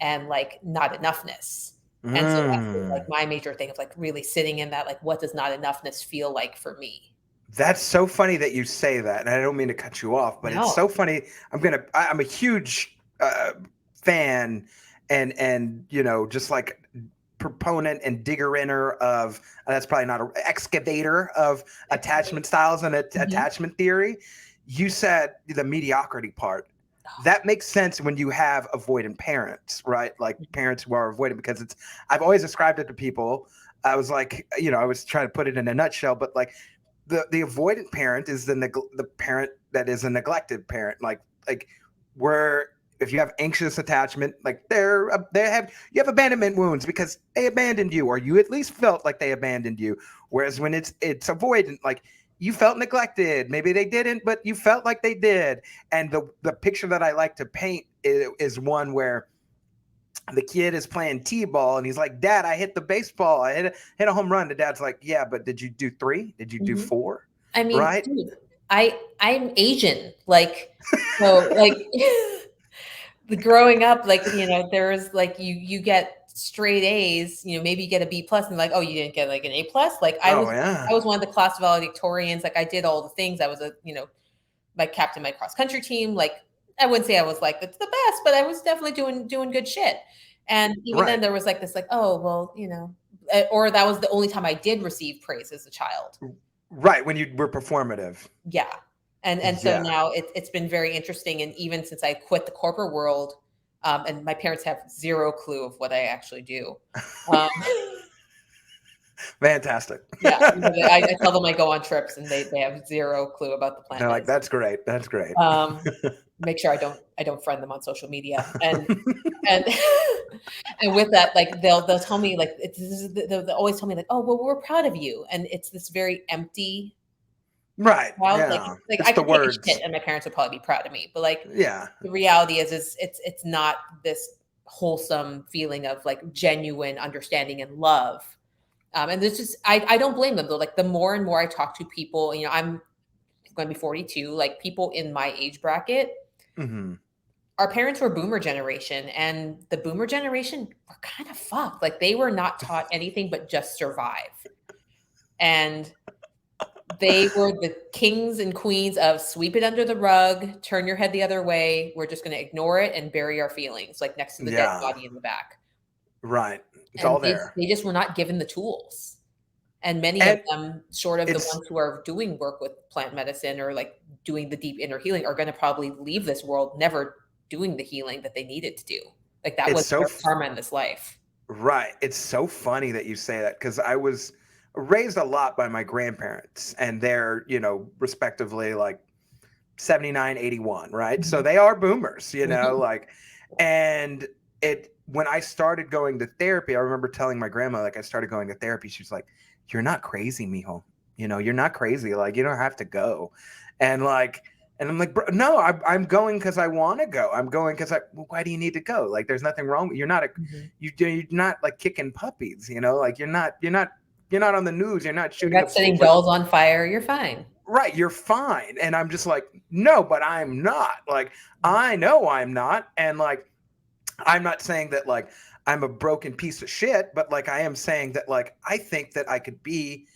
and like not enoughness. And so that's been like Mm. my major thing of like really sitting in that, like, what does not enoughness feel like for me? That's so funny that you say that, and I don't mean to cut you off, but it's No. so funny. I'm a huge fan, and you know, just like proponent and digger inner of that's probably not an excavator of attachment styles and Mhm. attachment theory. You said the mediocrity part. That makes sense when you have avoidant parents, right? Like parents who are avoidant, because I've always described it to people. I was like, you know, I was trying to put it in a nutshell, but like the avoidant parent is the parent that is a neglected parent. Like where if you have anxious attachment, like you have abandonment wounds because they abandoned you, or you at least felt like they abandoned you. Whereas when it's avoidant, like you felt neglected, maybe they didn't, but you felt like they did. And the picture that I like to paint is one where the kid is playing t-ball and he's like, Dad, I hit the baseball, I hit a home run. The dad's like, yeah, but did you do 3? Did you do 4? I mean, Right. dude, I'm Asian, like, so like growing up, like, there's like you get straight A's, maybe you get a B plus, and like, oh, you didn't get like an A plus. Like Oh yeah. I was one of the class valedictorians. Like I did all the things. I was like captain my cross country team. Like I wouldn't say I was like that's the best, but I was definitely doing good shit. And even then there was like this like, oh well, or that was the only time I did receive praise as a child. Right, when you were performative. Yeah. And so now it's been very interesting. And even since I quit the corporate world, and my parents have zero clue of what I actually do. Fantastic. Yeah. I tell them I go on trips and they have zero clue about the planet. They're like, that's great. That's great. Make sure I don't friend them on social media. And and with that, like they'll tell me like they'll always tell me like, oh, well, we're proud of you. And it's this very empty. Right. Yeah. Like I could take a shit and my parents would probably be proud of me. But like, the reality is it's not this wholesome feeling of like genuine understanding and love. And this just, I don't blame them though. Like the more and more I talk to people, I'm going to be 42, like people in my age bracket, our parents were boomer generation, and the boomer generation were kind of fucked. Like they were not taught anything but just survive. And they were the kings and queens of sweep it under the rug, turn your head the other way. We're just going to ignore it and bury our feelings, like next to the dead body in the back. Right. It's all there. They just were not given the tools. And many of them, short of the ones who are doing work with plant medicine or like doing the deep inner healing, are going to probably leave this world never doing the healing that they needed to do. Like that was their karma in this life. Right. It's so funny that you say that, because I was raised a lot by my grandparents, and they're, respectively like 79, 81, right? So they are boomers, like, and when I started going to therapy, I remember telling my grandma, like, I started going to therapy. She was like, you're not crazy, mijo. You're not crazy. Like, you don't have to go. And I'm like, bro, no, I'm going because I want to go. I'm going because why do you need to go? Like, there's nothing wrong. You're not you're not like kicking puppies, like you're not on the news. You're not shooting. You're not setting dolls on fire. You're fine. Right. You're fine. And I'm just like, no, but I'm not. Like, I know I'm not. And like, I'm not saying that like I'm a broken piece of shit, but like I am saying that like I think that I could be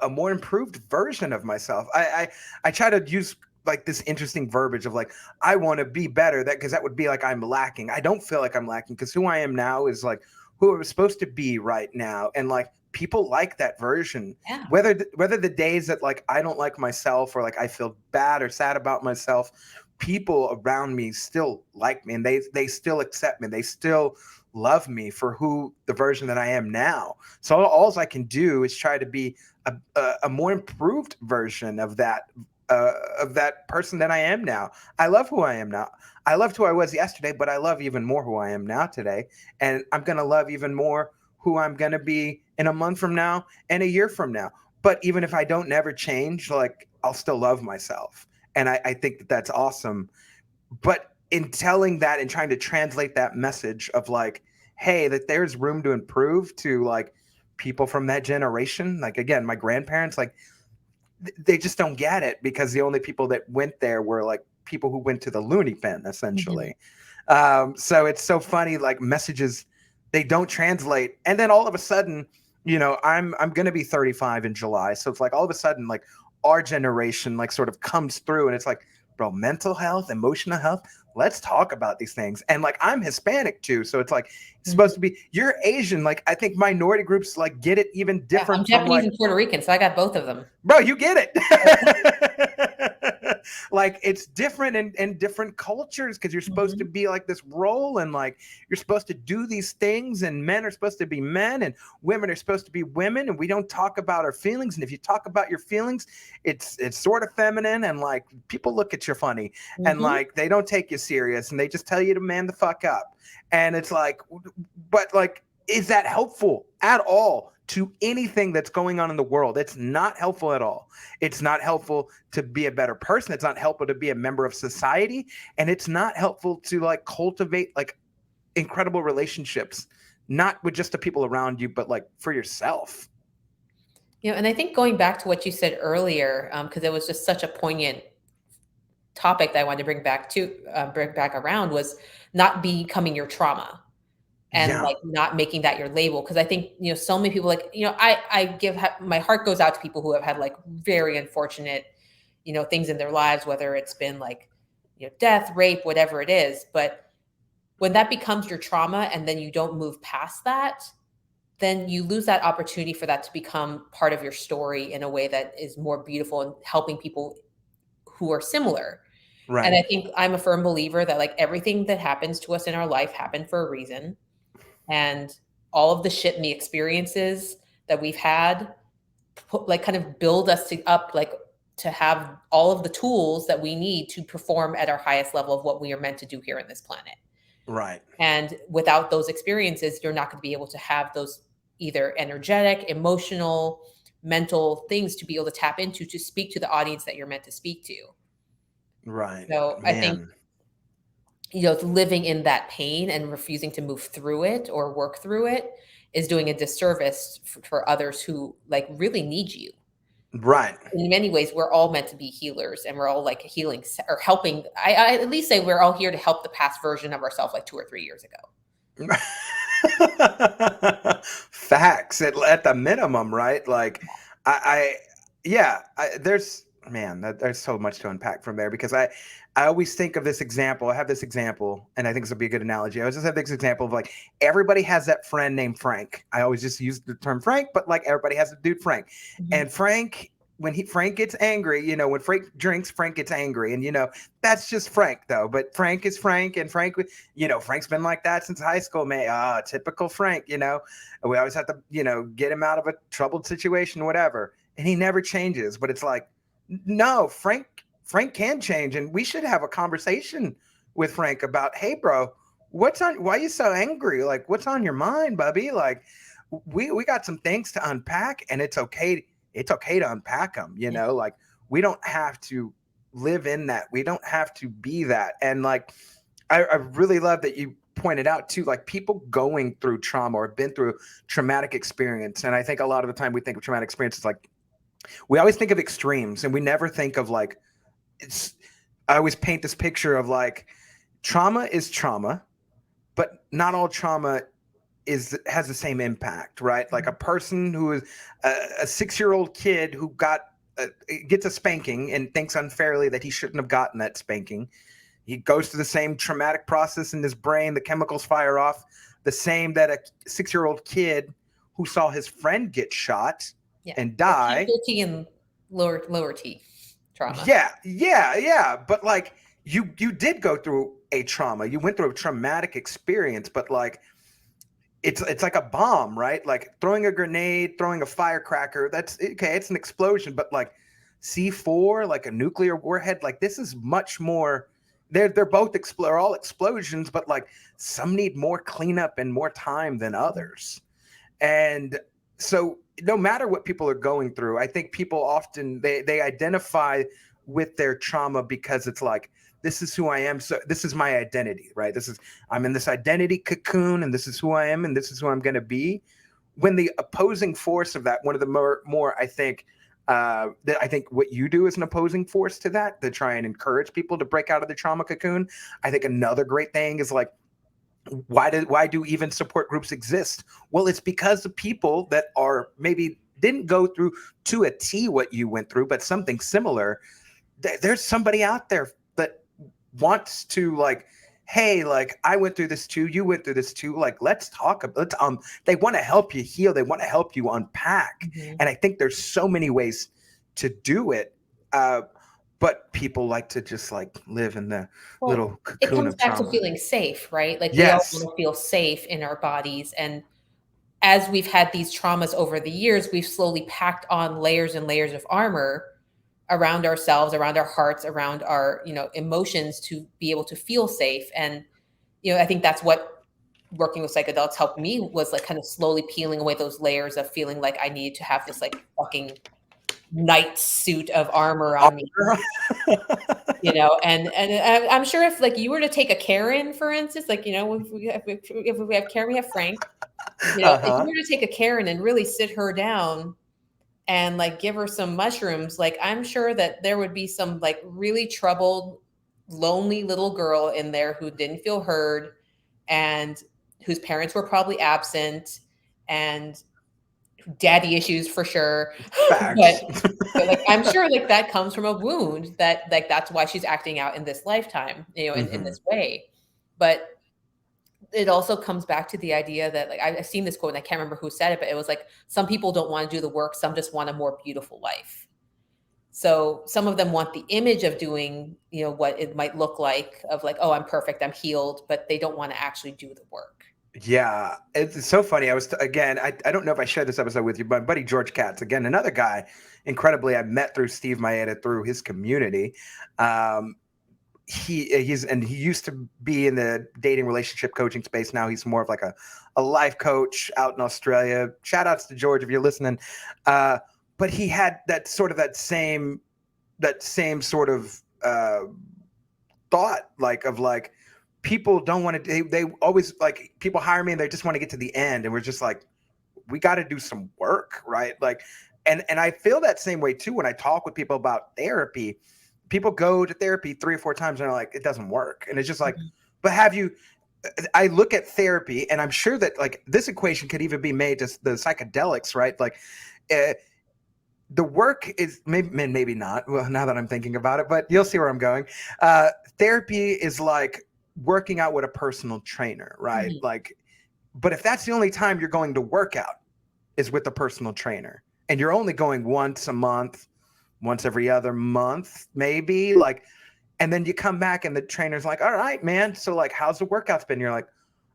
a more improved version of myself. I try to use like this interesting verbiage of like, I want to be better, because that would be like I'm lacking. I don't feel like I'm lacking, because who I am now is like who I'm supposed to be right now. And like people like that version. Yeah. Whether the days that like I don't like myself, or like I feel bad or sad about myself, people around me still like me, and they still accept me. They still love me for the version that I am now. So all I can do is try to be a more improved version of that person that I am now. I love who I am now. I loved who I was yesterday, but I love even more who I am now today. And I'm going to love even more who I'm going to be in a month from now and a year from now. But even if I don't never change, like I'll still love myself. And I think that that's awesome. But in telling that and trying to translate that message of like, hey, that there's room to improve to like people from that generation. Like, again, my grandparents, like they just don't get it, because the only people that went there were like people who went to the loony bin, essentially. So it's so funny, like messages, they don't translate. And then all of a sudden, I'm going to be 35 in July. So it's like all of a sudden, like our generation like sort of comes through, and it's like, bro, mental health, emotional health, let's talk about these things. And like I'm Hispanic too, so it's like it's supposed to be, you're Asian, like I think minority groups like get it even different. I'm Japanese and Puerto Rican, so I got both of them. Bro, you get it. Like it's different in different cultures because you're supposed to Mhm. be like this role and like you're supposed to do these things and men are supposed to be men and women are supposed to be women and we don't talk about our feelings. And if you talk about your feelings, it's sort of feminine and like people look at you funny and Mhm. like they don't take you serious and they just tell you to man the fuck up. And it's like, but like, is that helpful at all to anything that's going on in the world? It's not helpful at all. It's not helpful to be a better person. It's not helpful to be a member of society. And it's not helpful to like cultivate like incredible relationships, not with just the people around you, but like for yourself. And I think going back to what you said earlier, because it was just such a poignant topic that I wanted to bring back around was not becoming your trauma and Yeah. like not making that your label. Because I think so many people like I my heart goes out to people who have had like very unfortunate things in their lives, whether it's been like death, rape, whatever it is. But when that becomes your trauma and then you don't move past that, then you lose that opportunity for that to become part of your story in a way that is more beautiful and helping people who are similar. And Right. I think I'm a firm believer that like everything that happens to us in our life happened for a reason. And all of the shit and the experiences that we've had like kind of build us up like to have all of the tools that we need to perform at our highest level of what we are meant to do here in this planet. Right. And without those experiences, you're not going to be able to have those either energetic, emotional, mental things to be able to tap into to speak to the audience that you're meant to speak to. Right. So I think, Man. living in that pain and refusing to move through it or work through it is doing a disservice for others who like really need you. Right. In many ways, we're all meant to be healers and we're all like healing or helping. I at least say we're all here to help the past version of ourselves like 2 or 3 years ago. Facts at the minimum, right? Like, I yeah, there's man, there's so much to unpack from there because I always think of this example. I have this example, and I think this would be a good analogy. I always just have this example of like everybody has that friend named Frank. I always just use the term Frank, but like everybody has a dude Frank, Mhm. and Frank. When Frank gets angry, when Frank drinks, Frank gets angry, and that's just Frank though. But Frank is Frank, and Frank's been like that since high school, man. Typical Frank, We always have to, get him out of a troubled situation, whatever. And he never changes. But it's like, no, Frank can change. And we should have a conversation with Frank about, hey, bro, why are you so angry? Like, what's on your mind, Bubby? Like, we got some things to unpack, and it's okay to unpack them, Yeah. like we don't have to live in that. We don't have to be that. And like, I really love that you pointed out too, like people going through trauma or been through traumatic experience. And I think a lot of the time we think of traumatic experiences like we always think of extremes and we never think of like it's I always paint this picture of like trauma is trauma, but not all trauma has the same impact, right? Like a Mhm. person who is a 6-year-old kid who gets a spanking and thinks unfairly that he shouldn't have gotten that spanking. He goes through the same traumatic process in his brain. The chemicals fire off the same that a 6-year-old kid who saw his friend get shot Yeah. and So die. capital T and lower T trauma. Yeah, yeah, yeah. But like you did go through a trauma. You went through a traumatic experience, but like it's like a bomb, right? Like throwing a grenade, throwing a firecracker. That's okay. It's an explosion, but like C4, like a nuclear warhead, like this is much more. They're both are all explosions, but like some need more cleanup and more time than others. And so no matter what people are going through, I think people often they identify with their trauma because it's like this is who I am. So this is my identity, right? I'm in this identity cocoon and this is who I am and this is who I'm going to be. When the opposing force of that, one of the more I think that I think what you do is an opposing force to that to try and encourage people to break out of the trauma cocoon. I think another great thing is like why do even support groups exist? Well, it's because the people that are maybe didn't go through to a T what you went through, but something similar. There's somebody out there that wants to like, hey, like I went through this too, you went through this too. Like, let's talk about. They want to help you heal. They want to help you unpack. Mhm. And I think there's so many ways to do it. Uh, but people like to just like live in the Well, little it cocoon comes of back to trauma. feeling safe, right? Like we all Yes. want to feel safe in our bodies. And as we've had these traumas over the years, we've slowly packed on layers and layers of armor around ourselves, around our hearts, around our, emotions to be able to feel safe. And, I think that's what working with psychedelics helped me, was like kind of slowly peeling away those layers of feeling like I needed to have this like fucking knight suit of armor on me. And I'm sure if like you were to take a Karen, for instance, like, if we have Karen, we have Frank. If you Uh-huh. were to take a Karen and really sit her down and like give her some mushrooms, like I'm sure that there would be some like really troubled, lonely little girl in there who didn't feel heard and whose parents were probably absent and daddy issues for sure. but Facts. but like I'm sure like that comes from a wound that like that's why she's acting out in this lifetime, in Hmm. this way. But it also comes back to the idea that like I've seen this quote and I can't remember who said it, but it was like some people don't want to do the work, some just want a more beautiful life. So some of them want the image of doing, what it might look like of like, oh, I'm perfect, I'm healed, but they don't want to actually do the work. Yeah, it's so funny. Again, I don't know if I shared this episode with you, but my buddy George Katz, again, another guy, incredibly, I met through Steve Maeda through his community. Um, he used to be in the dating relationship coaching space. Now he's more of like a life coach out in Australia. Shout outs to George if you're listening. But he had that same sort of thought, like of like people don't want to, they always like, people hire me and they just want to get to the end, and we're just like, we got to do some work, right? Like, and I feel that same way too when I talk with people about therapy. People go to therapy 3 or 4 times and they're like, it doesn't work, and it's just like, Mhm. but have you, I look at therapy and I'm sure that like this equation could even be made to the psychedelics, right? Like uh, the work is maybe not, well, now that I'm thinking about it, but you'll see where I'm going. uh Therapy is like working out with a personal trainer, right? Mhm. Like, but if that's the only time you're going to work out is with a personal trainer, and you're only going once a month, once every other month maybe, like, and then you come back and the trainer's like, all right man, so like how's the workouts been? You're like,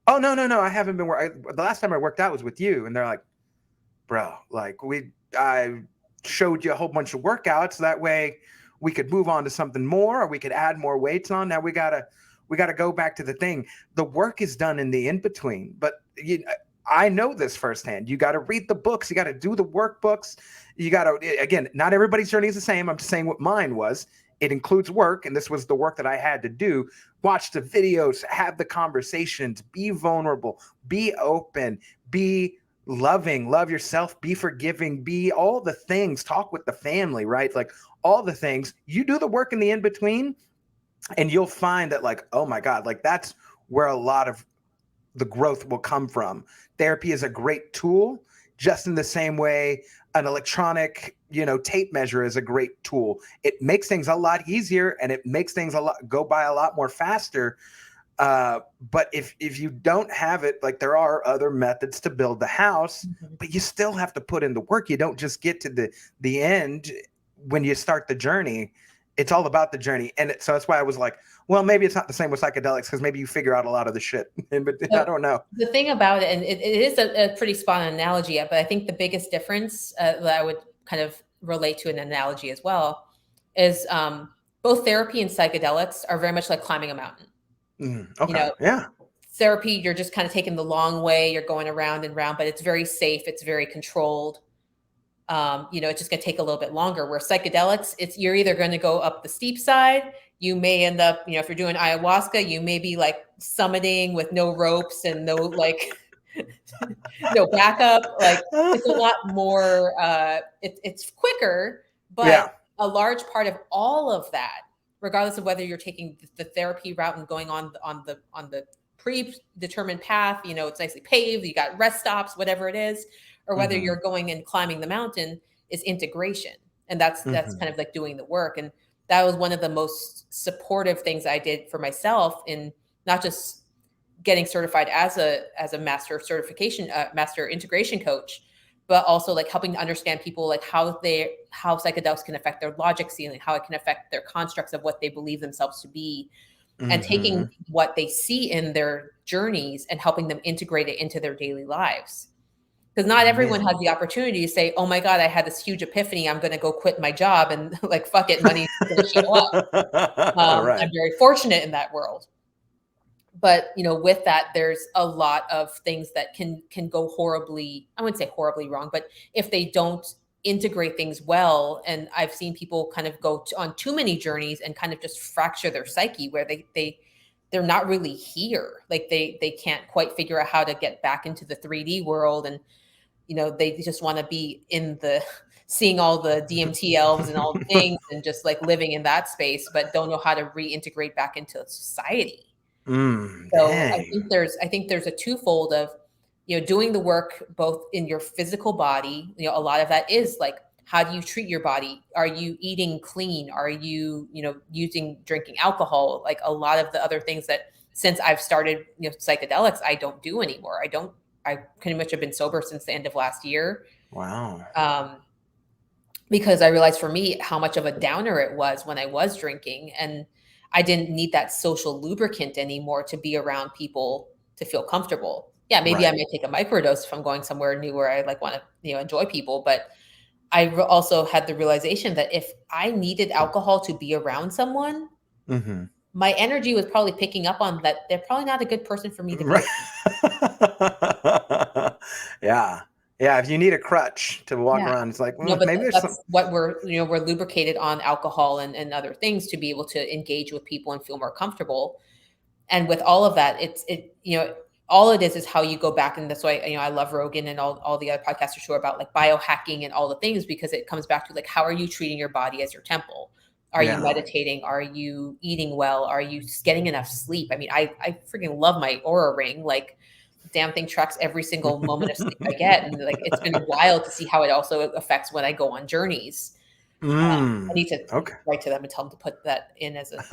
oh no, I haven't been the last time I worked out was with you. And they're like, bro, like I showed you a whole bunch of workouts. That way we could move on to something more, or we could add more weights on. Now we gotta go back to the thing. The work is done in the in between. But I know this firsthand. You got to read the books. You got to do the workbooks. You got to, again, not everybody's journey is the same. I'm just saying what mine was. It includes work, and this was the work that I had to do. Watch the videos, have the conversations, be vulnerable, be open, be loving, love yourself, be forgiving, be all the things, talk with the family, right? Like all the things. You do the work in the in between, and you'll find that, like, oh my God, like that's where a lot of the growth will come from. Therapy is a great tool, just in the same way an electronic, tape measure is a great tool. It makes things a lot easier and it makes things a lot go by a lot more faster. But if you don't have it, like there are other methods to build the house, Mhm. but you still have to put in the work. You don't just get to the end when you start the journey. It's all about the journey, and so that's why I was like, well, maybe it's not the same with psychedelics because maybe you figure out a lot of the shit. But I So don't know. the thing about it, and it is a pretty spot on analogy, but I think the biggest difference that I would kind of relate to an analogy as well is both therapy and psychedelics are very much like climbing a mountain. You Okay, know, yeah. therapy, you're just kind of taking the long way, you're going around and round, but it's very safe, it's very controlled. It's just going to take a little bit longer. Where psychedelics, it's you're either going to go up the steep side, you may end up, if you're doing ayahuasca, you may be like summiting with no ropes and no like no backup. Like it's a lot more. It's quicker, but Yeah. a large part of all of that, regardless of whether you're taking the therapy route and going on the predetermined path, it's nicely paved, you got rest stops, whatever it is, or whether Hmm. you're going and climbing the mountain, is integration, and that's Hmm. kind of like doing the work. And that was one of the most supportive things I did for myself in not just getting certified as a master certification master integration coach, but also like helping to understand people, like how psychedelics can affect their logic ceiling, how it can affect their constructs of what they believe themselves to be, and taking what they see in their journeys and helping them integrate it into their daily lives. Because not everyone has the opportunity to say, oh my God, I had this huge epiphany. I'm going to go quit my job and like, fuck it, money's going to show up. Right. I'm very fortunate in that world. But, you know, with that, there's a lot of things that can go horribly, I wouldn't say horribly wrong, but if they don't integrate things well, and I've seen people kind of go on too many journeys and kind of just fracture their psyche where they're not really here. Like they can't quite figure out how to get back into the 3D world, and you know, they just want to be in the seeing all the DMT elves and all the things and just like living in that space, but don't know how to reintegrate back into society. So Dang. I think there's a twofold of, you know, doing the work both in your physical body. You know, a lot of that is like, how do you treat your body? Are you eating clean? Are you, you know, drinking alcohol? Like a lot of the other things that since I've started, you know, psychedelics, I don't do anymore. I pretty much have been sober since the end of last year. Wow. Because I realized for me how much of a downer it was when I was drinking, and I didn't need that social lubricant anymore to be around people to feel comfortable. Yeah, maybe I Right. might take a microdose if I'm going somewhere new where I like want to, you know, enjoy people. But also had the realization that if I needed alcohol to be around someone, my energy was probably picking up on that. They're probably not a good person for me to be Right. around. Yeah. Yeah. If you need a crutch to walk Yeah. around, it's like, No, but maybe there's some. that's what we're lubricated on alcohol and other things to be able to engage with people and feel more comfortable. And with all of that, you know, all it is how you go back. And that's why, you know, I love Rogan and all the other podcasters who are about like biohacking and all the things, because it comes back to like, how are you treating your body as your temple? Are you Yeah. meditating? Are you eating well? Are you getting enough sleep? I mean, I freaking love my Aura ring. Like, damn thing tracks every single moment of sleep I get. And like, it's been wild to see how it also affects when I go on journeys. I need to Okay. write to them and tell them to put that in as a,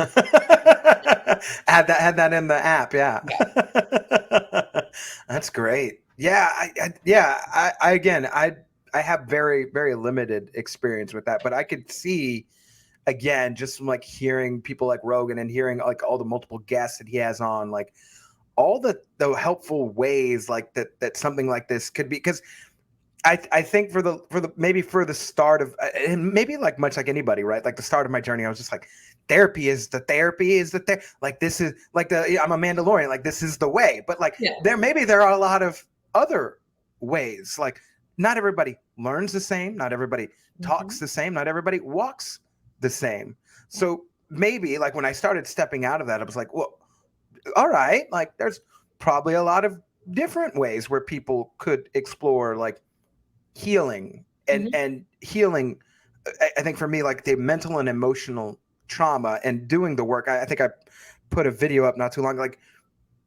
Had that in the app. Yeah. yeah. That's great. Yeah. I again, I have very, very limited experience with that, but I could see, again, just from like hearing people like Rogan and hearing like all the multiple guests that he has on, like all the helpful ways like that something like this could be. Because I think for the maybe for the start of, and maybe like much like anybody, right? Like the start of my journey, I was just like, therapy is the like this is like I'm a Mandalorian, like this is the way. But like Yeah. there are a lot of other ways. Like not everybody learns the same, not everybody talks the same, not everybody walks the same. So maybe like when I started stepping out of that, I was like, well, all right, like there's probably a lot of different ways where people could explore like healing and healing. I think for me, like the mental and emotional trauma and doing the work. I think I put a video up not too long. Like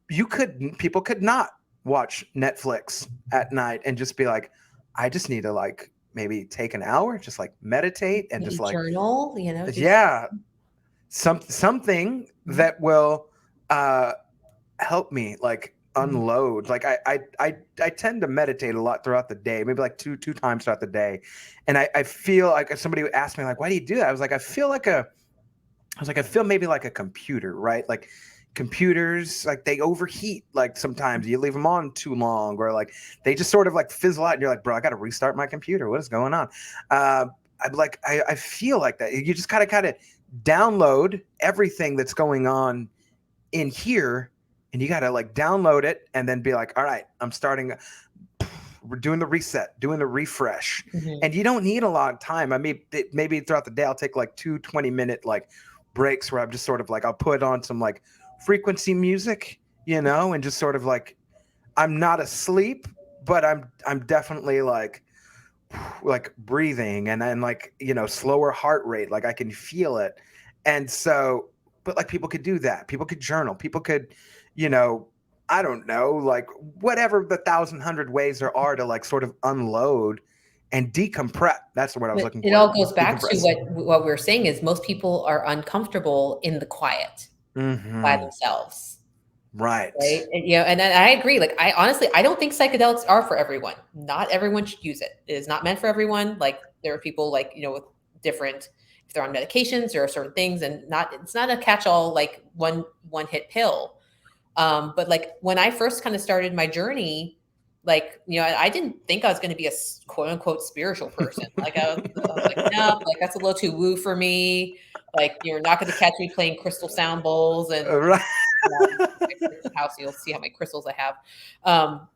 people could not watch Netflix at night and just be like, I just need to like maybe take an hour, just like meditate and just Maybe like, journal, you know, do yeah, something that will help me like unload. Like I tend to meditate a lot throughout the day, maybe like two times throughout the day. And I feel like if somebody would ask me like, why do you do that? I was like, I feel maybe like a computer, right? Like computers, like they overheat, like sometimes you leave them on too long, or like they just sort of like fizzle out and you're like, bro, I got to restart my computer. What is going on? I feel like that. You just kind of download everything that's going on in here, and you got to like download it and then be like, all right, we're doing the reset, doing the refresh. And you don't need a lot of time. I mean, maybe throughout the day, I'll take like 20-minute like breaks where I'm just sort of like, I'll put on some like frequency music, you know, and just sort of like, I'm not asleep, but I'm definitely like breathing and like, you know, slower heart rate. Like I can feel it. And so, but like people could do that. People could journal. People could, you know, I don't know, like whatever the 1,100 ways there are to like sort of unload and decompress. That's the word I was But looking it for. all goes back to Decompress. what we're saying is most people are uncomfortable in the quiet by themselves. Right. right? And, and I agree. Like, I honestly, I don't think psychedelics are for everyone. Not everyone should use it. It is not meant for everyone. Like, there are people like, with different, if they're on medications or certain things, and it's not a catch-all, like one hit pill. But like when I first kind of started my journey, like, I didn't think I was going to be a quote unquote spiritual person. Like, I was like, no, like that's a little too woo for me. Like, you're not going to catch me playing crystal sound bowls, and Right. house, you'll see how many crystals I have. Um,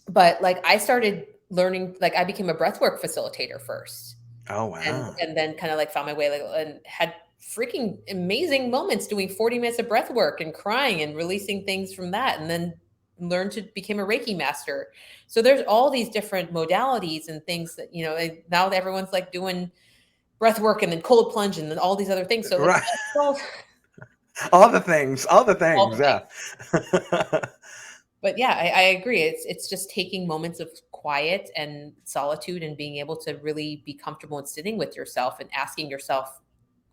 but like I started learning, like I became a breathwork facilitator first, Oh and wow. then kind of like found my way, like, and had freaking amazing moments doing 40 minutes of breath work and crying and releasing things from that, and then learned to become a Reiki master. So there's all these different modalities and things that, now that everyone's like doing breath work and then cold plunge and then all these other things. So like, Right. well, All the things. All the all things. the things. Yeah. But yeah, I agree. It's just taking moments of quiet and solitude and being able to really be comfortable in sitting with yourself and asking yourself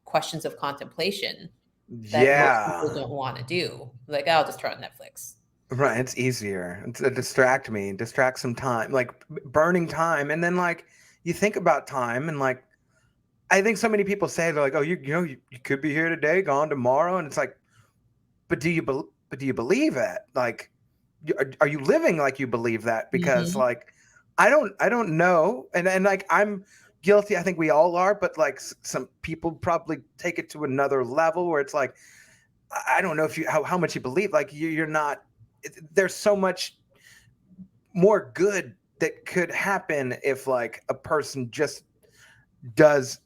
questions of contemplation that most people Yeah. don't want to do. Like, I'll just turn on Netflix. Right. It's easier to distract me, distract some time, like burning time. And then like you think about time and like I think so many people say they're like, oh, you could be here today, gone tomorrow, and it's like, but do you believe it? Like, are you living like you believe that? Because Hmm. like, I don't know, and like I'm guilty. I think we all are, but like some people probably take it to another level where it's like, I don't know if you how much you believe. Like you're not. There's so much more good that could happen if like a person just does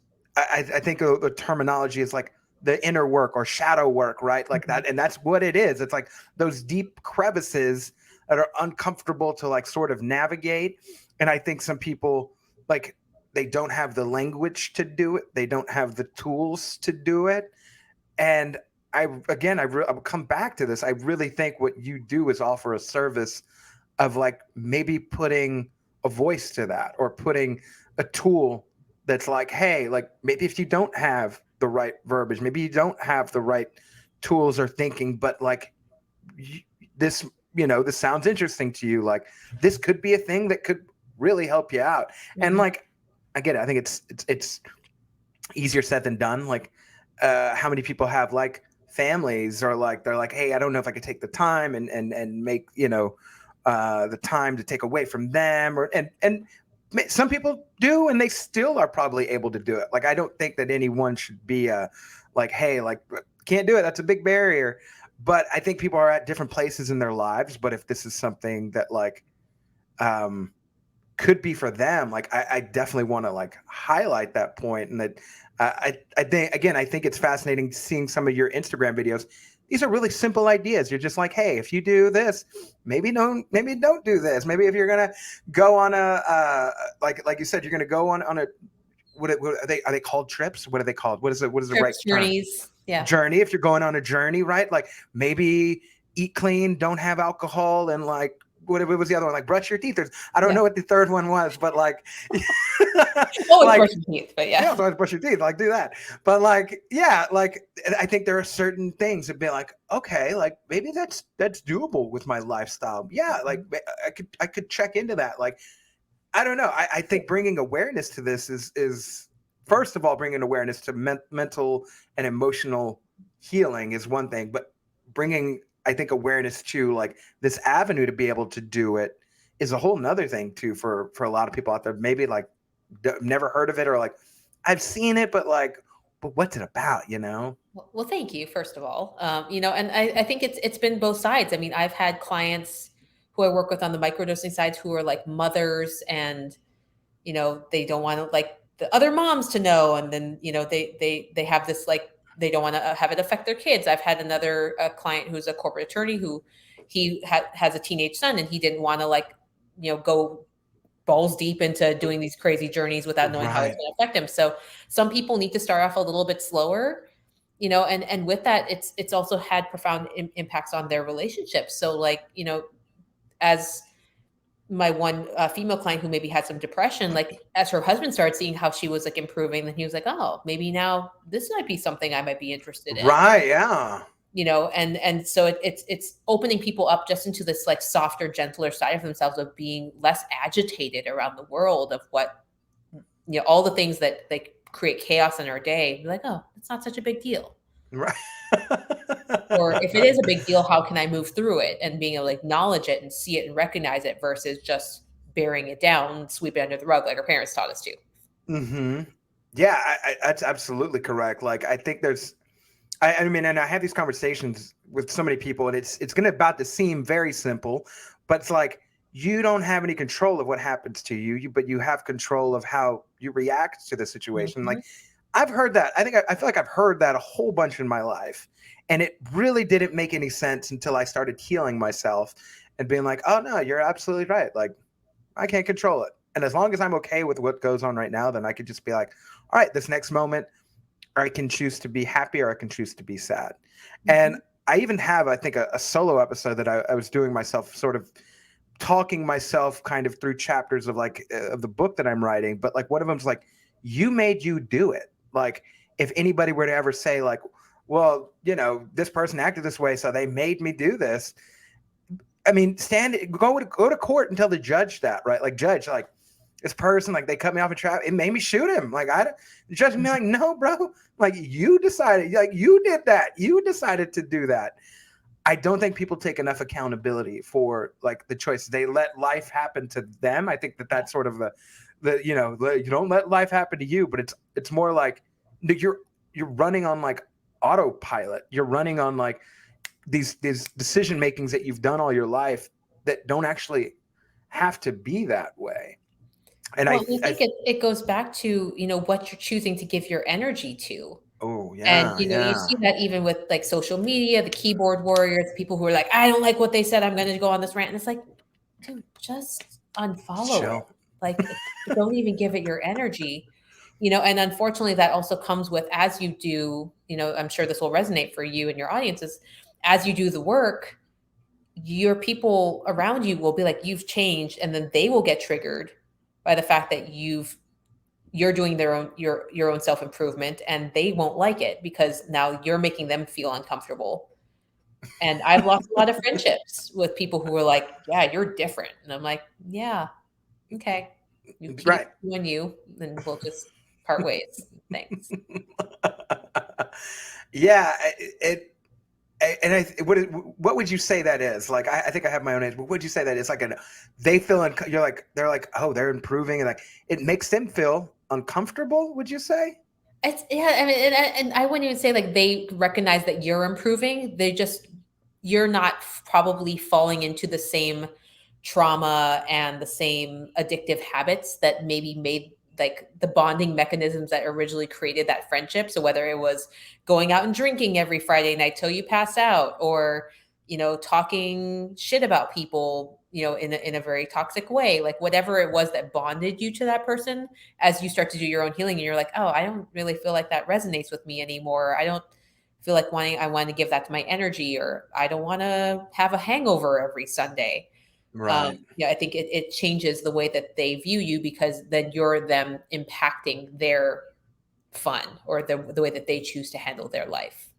I think the terminology is like the inner work or shadow work, right? Like Hmm. that, and that's what it is. It's like those deep crevices that are uncomfortable to like sort of navigate. And I think some people like they don't have the language to do it. They don't have the tools to do it. And I'll come back to this. I really think what you do is offer a service of like maybe putting a voice to that or putting a tool that's like, hey, like maybe if you don't have the right verbiage, maybe you don't have the right tools or thinking, but like you, this, this sounds interesting to you. Like this could be a thing that could really help you out. And Hmm. like, again, I think it's easier said than done. Like, how many people have like families or like they're like, hey, I don't know if I could take the time and make the time to take away from them or and some people do and they still are probably able to do it. Like I don't think that anyone should be like, hey, like can't do it. That's a big barrier. But I think people are at different places in their lives. But if this is something that like um could be for them, like I definitely want to like highlight that point. And that I think again, I think it's fascinating seeing some of your Instagram videos. These are really simple ideas. You're just like, hey, if you do this, maybe don't do this. Maybe if you're gonna go on a like you said, you're gonna go on a what are they called trips? What are they called? What is the right Trips, term? journeys. Yeah. Journey. If you're going on a journey, right? Like maybe eat clean, don't have alcohol, and like what was the other one? Like brush your teeth. I don't Yeah. know what the third one was, but like, Always like brushing teeth, but yeah. yeah, so I brush your teeth, like do that. But like, yeah, like I think there are certain things that be like, okay, like maybe that's doable with my lifestyle. Yeah, like I could check into that. Like I don't know. I think bringing awareness to this is first of all bringing awareness to mental and emotional healing is one thing, but bringing I think awareness to like this avenue to be able to do it is a whole nother thing too for a lot of people out there. Maybe like never heard of it or like I've seen it, but like, but what's it about? You know? Well, thank you, first of all. And I think it's been both sides. I mean, I've had clients who I work with on the microdosing side who are like mothers, and they don't want to like the other moms to know, and then they have this like they don't want to have it affect their kids. I've had another client who's a corporate attorney who has a teenage son, and he didn't want to like go balls deep into doing these crazy journeys without knowing how it's Right. going to affect him. So some people need to start off a little bit slower, and with that, it's also had profound impacts on their relationships. So like, as my one female client who maybe had some depression, like as her husband started seeing how she was like improving, then he was like, oh, maybe now this might be something I might be interested in. Right. Yeah. and so it's opening people up just into this like softer, gentler side of themselves, of being less agitated around the world, of what, all the things that like create chaos in our day. Be like, oh, it's not such a big deal. Right. Or if it is a big deal, how can I move through it, and being able to acknowledge it and see it and recognize it, versus just burying it down, sweep it under the rug like our parents taught us to. Hmm. Yeah, that's absolutely correct. Like, I think I mean, and I have these conversations with so many people, and it's going to about to seem very simple, but it's like you don't have any control of what happens to you, but you have control of how you react to the situation. Mhm. Like, I've heard that. I feel like I've heard that a whole bunch in my life, and it really didn't make any sense until I started healing myself and being like, "Oh no, you're absolutely right. Like, I can't control it, and as long as I'm okay with what goes on right now, then I could just be like, all right, this next moment." Or I can choose to be happy, or I can choose to be sad. And Mhm. I even have, I think, a solo episode that I was doing myself, sort of talking myself kind of through chapters of like of the book that I'm writing. But like one of them's like, you made you do it. Like, if anybody were to ever say like, well, this person acted this way, so they made me do this. I mean, go to court and tell the judge that, right? Like, judge, like, this person, like, they cut me off a trap, it made me shoot him. Like, the judge would be like, no, bro, like, you decided, like, you did that, you decided to do that. I don't think people take enough accountability for like the choices. They let life happen to them. I think that Yeah. that's sort of you don't let life happen to you, but it's more like you're running on like autopilot. You're running on like these decision makings that you've done all your life that don't actually have to be that way. And Well, I think it goes back to, what you're choosing to give your energy to. oh And, yeah, you yeah, see that even with like social media, the keyboard warriors, people who are like, I don't like what they said, I'm going to go on this rant. And it's like, dude, just it's unfollow it. chill. Like, don't even give it your energy. And unfortunately, that also comes with, as you do, I'm sure this will resonate for you and your audiences, as you do the work, your people around you will be like, you've changed, and then they will get triggered by the fact that you're doing your own self-improvement, and they won't like it because now you're making them feel uncomfortable. And I've lost a lot of friendships with people who were like, yeah, you're different. And I'm like, yeah, okay. You keep Right. doing you, then we'll just part ways. Thanks. Yeah, what would you say that is? Like, I think I have my own age, but would you say that it's like they feel you're like, they're like, oh, they're improving, and like it makes them feel uncomfortable, would you say? It's, yeah, I mean, and I wouldn't even say like they recognize that you're improving. You're not probably falling into the same trauma and the same addictive habits that maybe made like the bonding mechanisms that originally created that friendship. So whether it was going out and drinking every Friday night till you pass out, or talking shit about people, in a very toxic way, like whatever it was that bonded you to that person, as you start to do your own healing and you're like, oh, I don't really feel like that resonates with me anymore. I don't feel like I want to give that to my energy, or I don't want to have a hangover every Sunday. Right. Yeah, I think it changes the way that they view you, because then you're them impacting their fun, or the way that they choose to handle their life.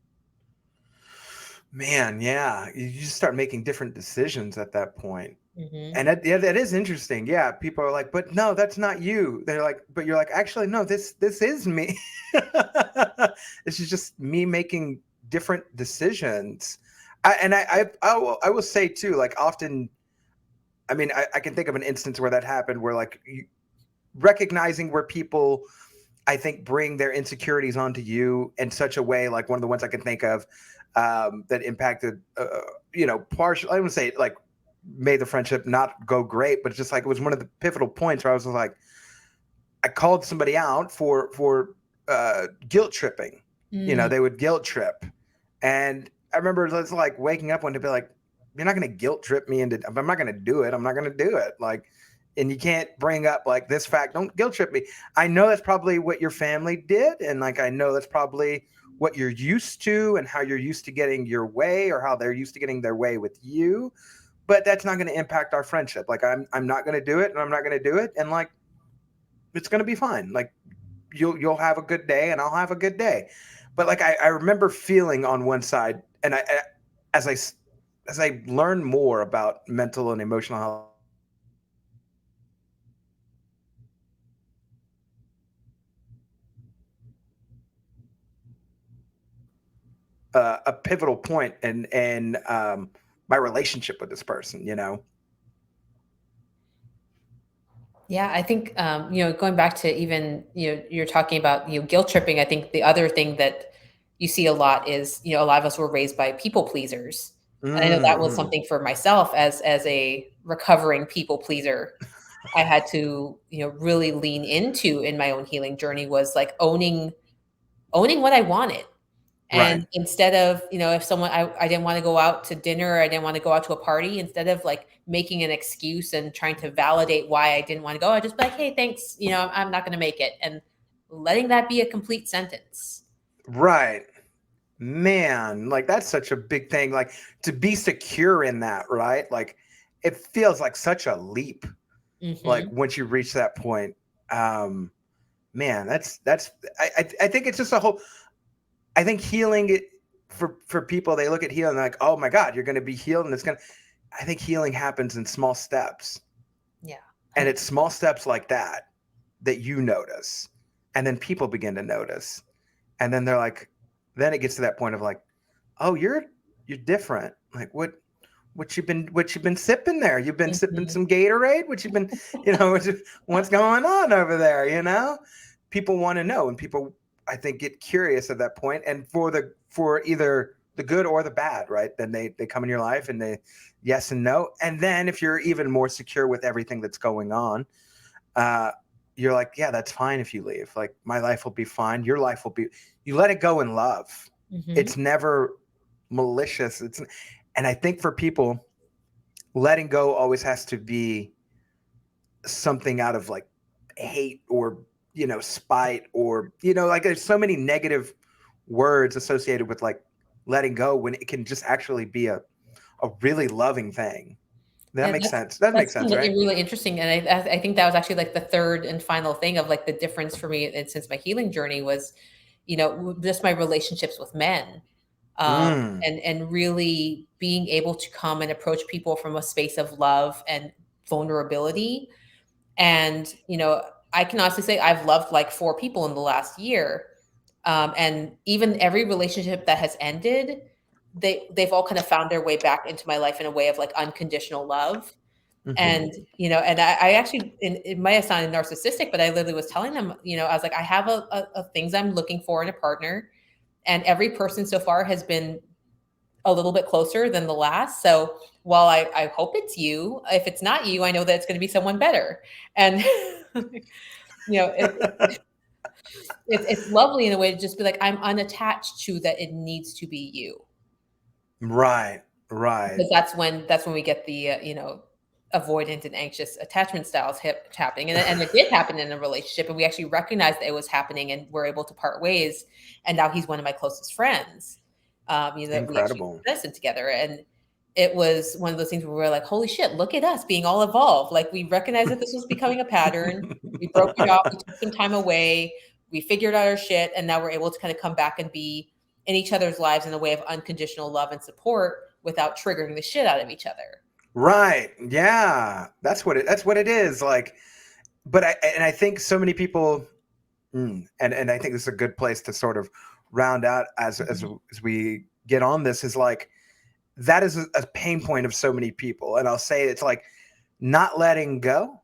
Man, yeah, you just start making different decisions at that point. Hmm. And yeah, that is interesting. Yeah, people are like, but no, that's not you. They're like, but you're like, actually, no, this is me. This is just me making different decisions. I will say too, like, often, I mean, I can think of an instance where that happened, where like recognizing where people, I think, bring their insecurities onto you in such a way. Like, one of the ones I can think of that impacted, partial. I wouldn't say like made the friendship not go great, but it's just like it was one of the pivotal points where I was like, I called somebody out for guilt tripping. Mm. They would guilt trip, and I remember it's like waking up one day, be like, "You're not going to guilt trip me into. If I'm not going to do it, I'm not going to do it." Like, and you can't bring up like this fact. Don't guilt trip me. I know that's probably what your family did, and like I know that's probably what you're used to, and how you're used to getting your way, or how they're used to getting their way with you. But that's not going to impact our friendship. Like, I'm not going to do it, and I'm not going to do it, and like it's going to be fine. Like, you'll have a good day, and I'll have a good day. But like I remember feeling on one side, and as I as I learn more about mental and emotional health, I realize that healing is a pivotal point in my relationship with this person. You know. Yeah, I think going back to even you're talking about guilt tripping. I think the other thing that you see a lot is a lot of us were raised by people pleasers, and I know that was Hmm. something for myself as a recovering people pleaser. I had to really lean into in my own healing journey was like owning what I wanted. Right. And instead of, if someone, I didn't want to go out to dinner, or I didn't want to go out to a party, instead of like making an excuse and trying to validate why I didn't want to go, I just be like, hey, thanks, I'm not going to make it. And letting that be a complete sentence. Right. Man, like that's such a big thing. Like to be secure in that, right? Like it feels like such a leap. Like Hmm. once you reach that point, um, man, that's. I think it's just a whole. I think healing it for people, they look at healing like, oh my God, you're going to be healed, and it's going to. I think healing happens in small steps, Yeah. and it's small steps like that that you notice, and then people begin to notice, and then they're like, then it gets to that point of like, oh, you're different. Like what you been sipping there? You've been sipping 100%. some Gatorade? What you been, what's going on over there? People want to know, and people I think get curious at that point, and for either the good or the bad, right? Then they come in your life and they yes and no, and then if you're even more secure with everything that's going on, uh, you're like, yeah, that's fine if you leave. Like my life will be fine. Your life will be. You let it go in love. Hmm. It's never malicious. And I think for people, letting go always has to be something out of like hate or spite or like there's so many negative words associated with like letting go when it can just actually be a really loving thing. That Yeah, makes sense. That makes that's sense, really right? really interesting, and I think that was actually like the third and final thing of like the difference for me, and since my healing journey was, just my relationships with men, Mm. and really being able to come and approach people from a space of love and vulnerability, and I can honestly say I've loved like four people in the last year, and even every relationship that has ended, they've all kind of found their way back into my life in a way of like unconditional love. Hmm. And and I actually, it might have sounded narcissistic, but I literally was telling them, I was like, I have a things I'm looking for in a partner, and every person so far has been a little bit closer than the last. So while I hope it's you, if it's not you, I know that it's going to be someone better. And it's lovely in a way to just be like, I'm unattached to that. It needs to be you, Right, right. because that's when we get the avoidant and anxious attachment styles happening, and it did happen in a relationship, and we actually recognized that it was happening, and we're able to part ways, and now he's one of my closest friends, that we actually Incredible. medicine together, and it was one of those things where we were like, holy shit, look at us being all evolved. Like we recognized that this was becoming a pattern, we broke it off, we took some time away, we figured out our shit, and now we're able to kind of come back and be in each other's lives in a way of unconditional love and support without triggering the shit out of each other. Right. Yeah. That's what it is. Like, but I think so many people and I think this is a good place to sort of round out Mhm, as we get on this is like that is a pain point of so many people. And I'll say it's like not letting go.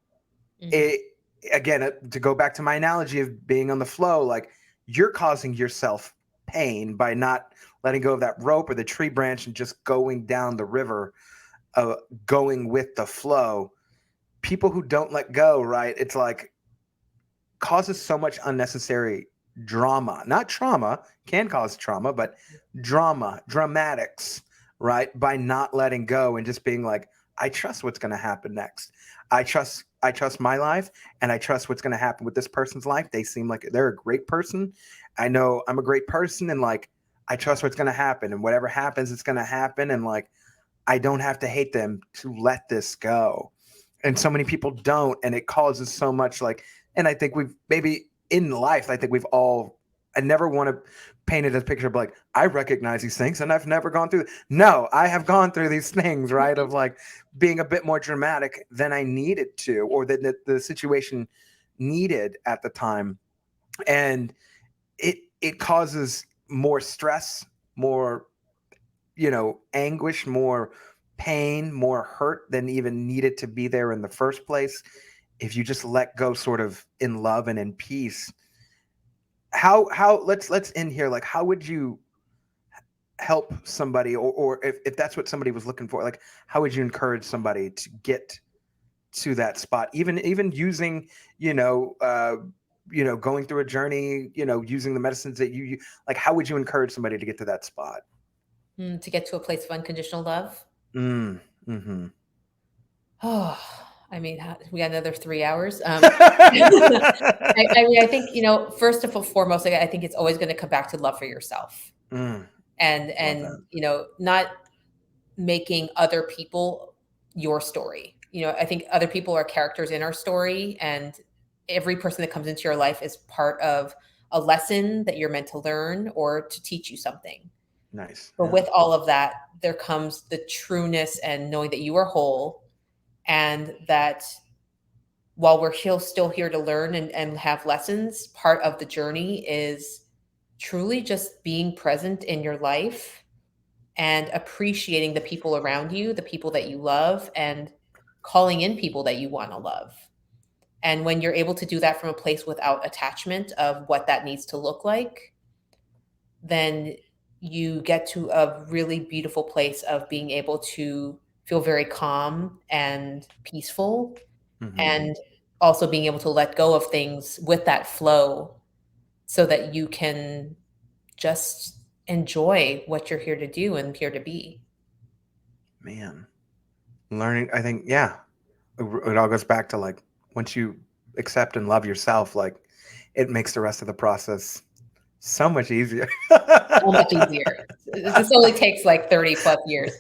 mhm. It again to go back to my analogy of being on the flow, like you're causing yourself pain by not letting go of that rope or the tree branch and just going down the river, uh, going with the flow. People who don't let go, right? It's like causes so much unnecessary drama. Not trauma, can cause trauma, but dramatics, right? By not letting go and just being like, I trust what's going to happen next. I trust my life and I trust what's going to happen with this person's life. They seem like they're a great person. I know I'm a great person and like I trust what's going to happen and whatever happens it's going to happen and like I don't have to hate them to let this go. And so many people don't. And it causes so much like, and I think we've maybe in life, I think we've all I never want to paint it as a picture of like, I recognize these things and I've never gone through. No, I have gone through these things, right? Of like being a bit more dramatic than I needed to, or that the situation needed at the time. And it causes more stress, more, anguish, more pain, more hurt than even needed to be there in the first place. If you just let go sort of in love and in peace, how let's end here. Like, how would you help somebody, or if that's what somebody was looking for, like how would you encourage somebody to get to that spot, even using, going through a journey, using the medicines that you like, how would you encourage somebody to get to that spot? To get to a place of unconditional love. Mm-hmm. Oh, I mean, we got another 3 hours. I mean, I think, first and foremost, I think it's always going to come back to love for yourself, Mm, and love that. not making other people your story. I think other people are characters in our story, and every person that comes into your life is part of a lesson that you're meant to learn or to teach you something. Nice. But Yeah. with all of that, there comes the trueness and knowing that you are whole, and that while we're still here to learn and have lessons, part of the journey is truly just being present in your life and appreciating the people around you, the people that you love, and calling in people that you want to love. And when you're able to do that from a place without attachment of what that needs to look like, then you get to a really beautiful place of being able to feel very calm and peaceful, Mm-hmm. and also being able to let go of things with that flow so that you can just enjoy what you're here to do and here to be. Man, learning, I think, yeah, it all goes back to like, once you accept and love yourself, like it makes the rest of the process so much easier. So much easier. This only takes like 30 plus years.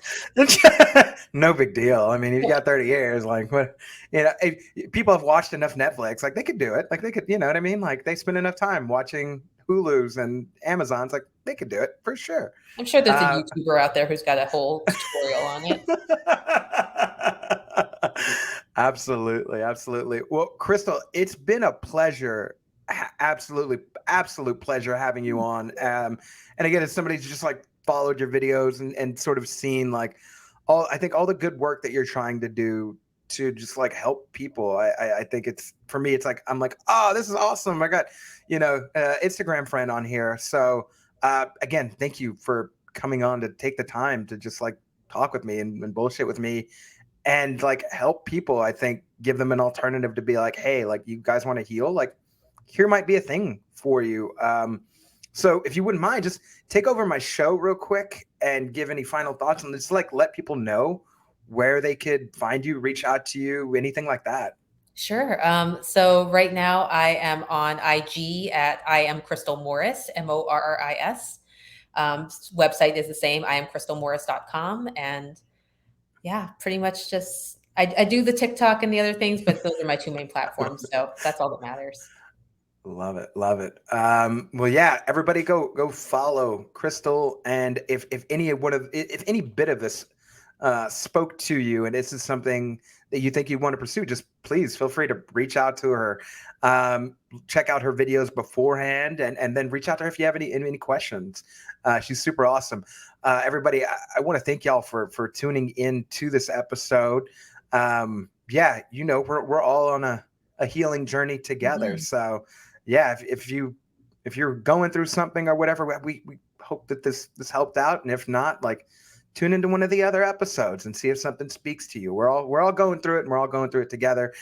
No big deal. I mean, you got 30 years, like what, if people have watched enough Netflix, like they could do it. Like they could, you know what I mean? Like they spend enough time watching Hulu's and Amazon's, like they could do it for sure. I'm sure there's a YouTuber out there who's got a whole tutorial on it. Absolutely, absolutely. Well, Crystal, it's been a pleasure. Absolutely, absolute pleasure having you on. And again, as somebody who's just like followed your videos and sort of seen like I think all the good work that you're trying to do to just like help people. I think it's, for me, it's like, I'm like, oh, this is awesome. I got, Instagram friend on here. So again, thank you for coming on to take the time to just like talk with me and bullshit with me and like help people. I think give them an alternative to be like, hey, like you guys want to heal, like here might be a thing for you. So if you wouldn't mind, just take over my show real quick and give any final thoughts and just like let people know where they could find you, reach out to you, anything like that. Sure. So right now I am on IG at I am Crystal Morris, Morris. Website is the same, iamcrystalmorris.com. And yeah, pretty much just, I do the TikTok and the other things, but those are my two main platforms. So that's all that matters. Love it, love it. Well, yeah, everybody go follow Crystal, and if any bit of this spoke to you, and this is something that you think you want to pursue, just please feel free to reach out to her. Check out her videos beforehand, and then reach out to her if you have any questions. She's super awesome. Everybody, I want to thank y'all for tuning in to this episode. Yeah, we're all on a healing journey together. Mhm. So yeah, if you're going through something or whatever, we hope that this helped out, and if not, like tune into one of the other episodes and see if something speaks to you. We're all going through it, and we're all going through it together.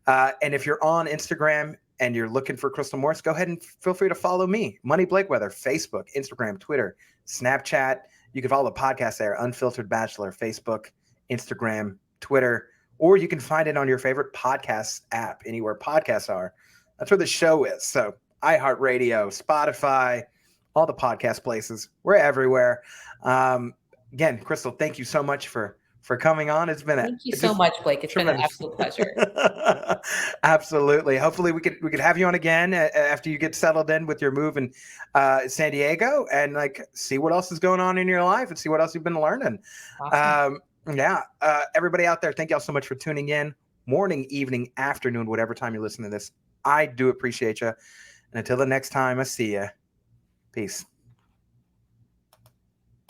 And if you're on Instagram and you're looking for Crystal Morris, go ahead and feel free to follow me, Money Blakeweather, Facebook, Instagram, Twitter, Snapchat. You can follow the podcast there, Unfiltered Bachelor, Facebook, Instagram, Twitter, or you can find it on your favorite podcast app, anywhere podcasts are. That's where the show is. So iHeartRadio, Spotify, all the podcast places. We're everywhere. Again, Crystal, thank you so much for for coming on. It's been Thank you so just much, Blake. It's been an tremendous. absolute pleasure. Absolutely. Hopefully we could have you on again after you get settled in with your move in San Diego, and like see what else is going on in your life and see what else you've been learning. Awesome. Everybody out there, thank y'all so much for tuning in. Morning, evening, afternoon, whatever time you listen to this. I do appreciate you. And until the next time I see you, peace.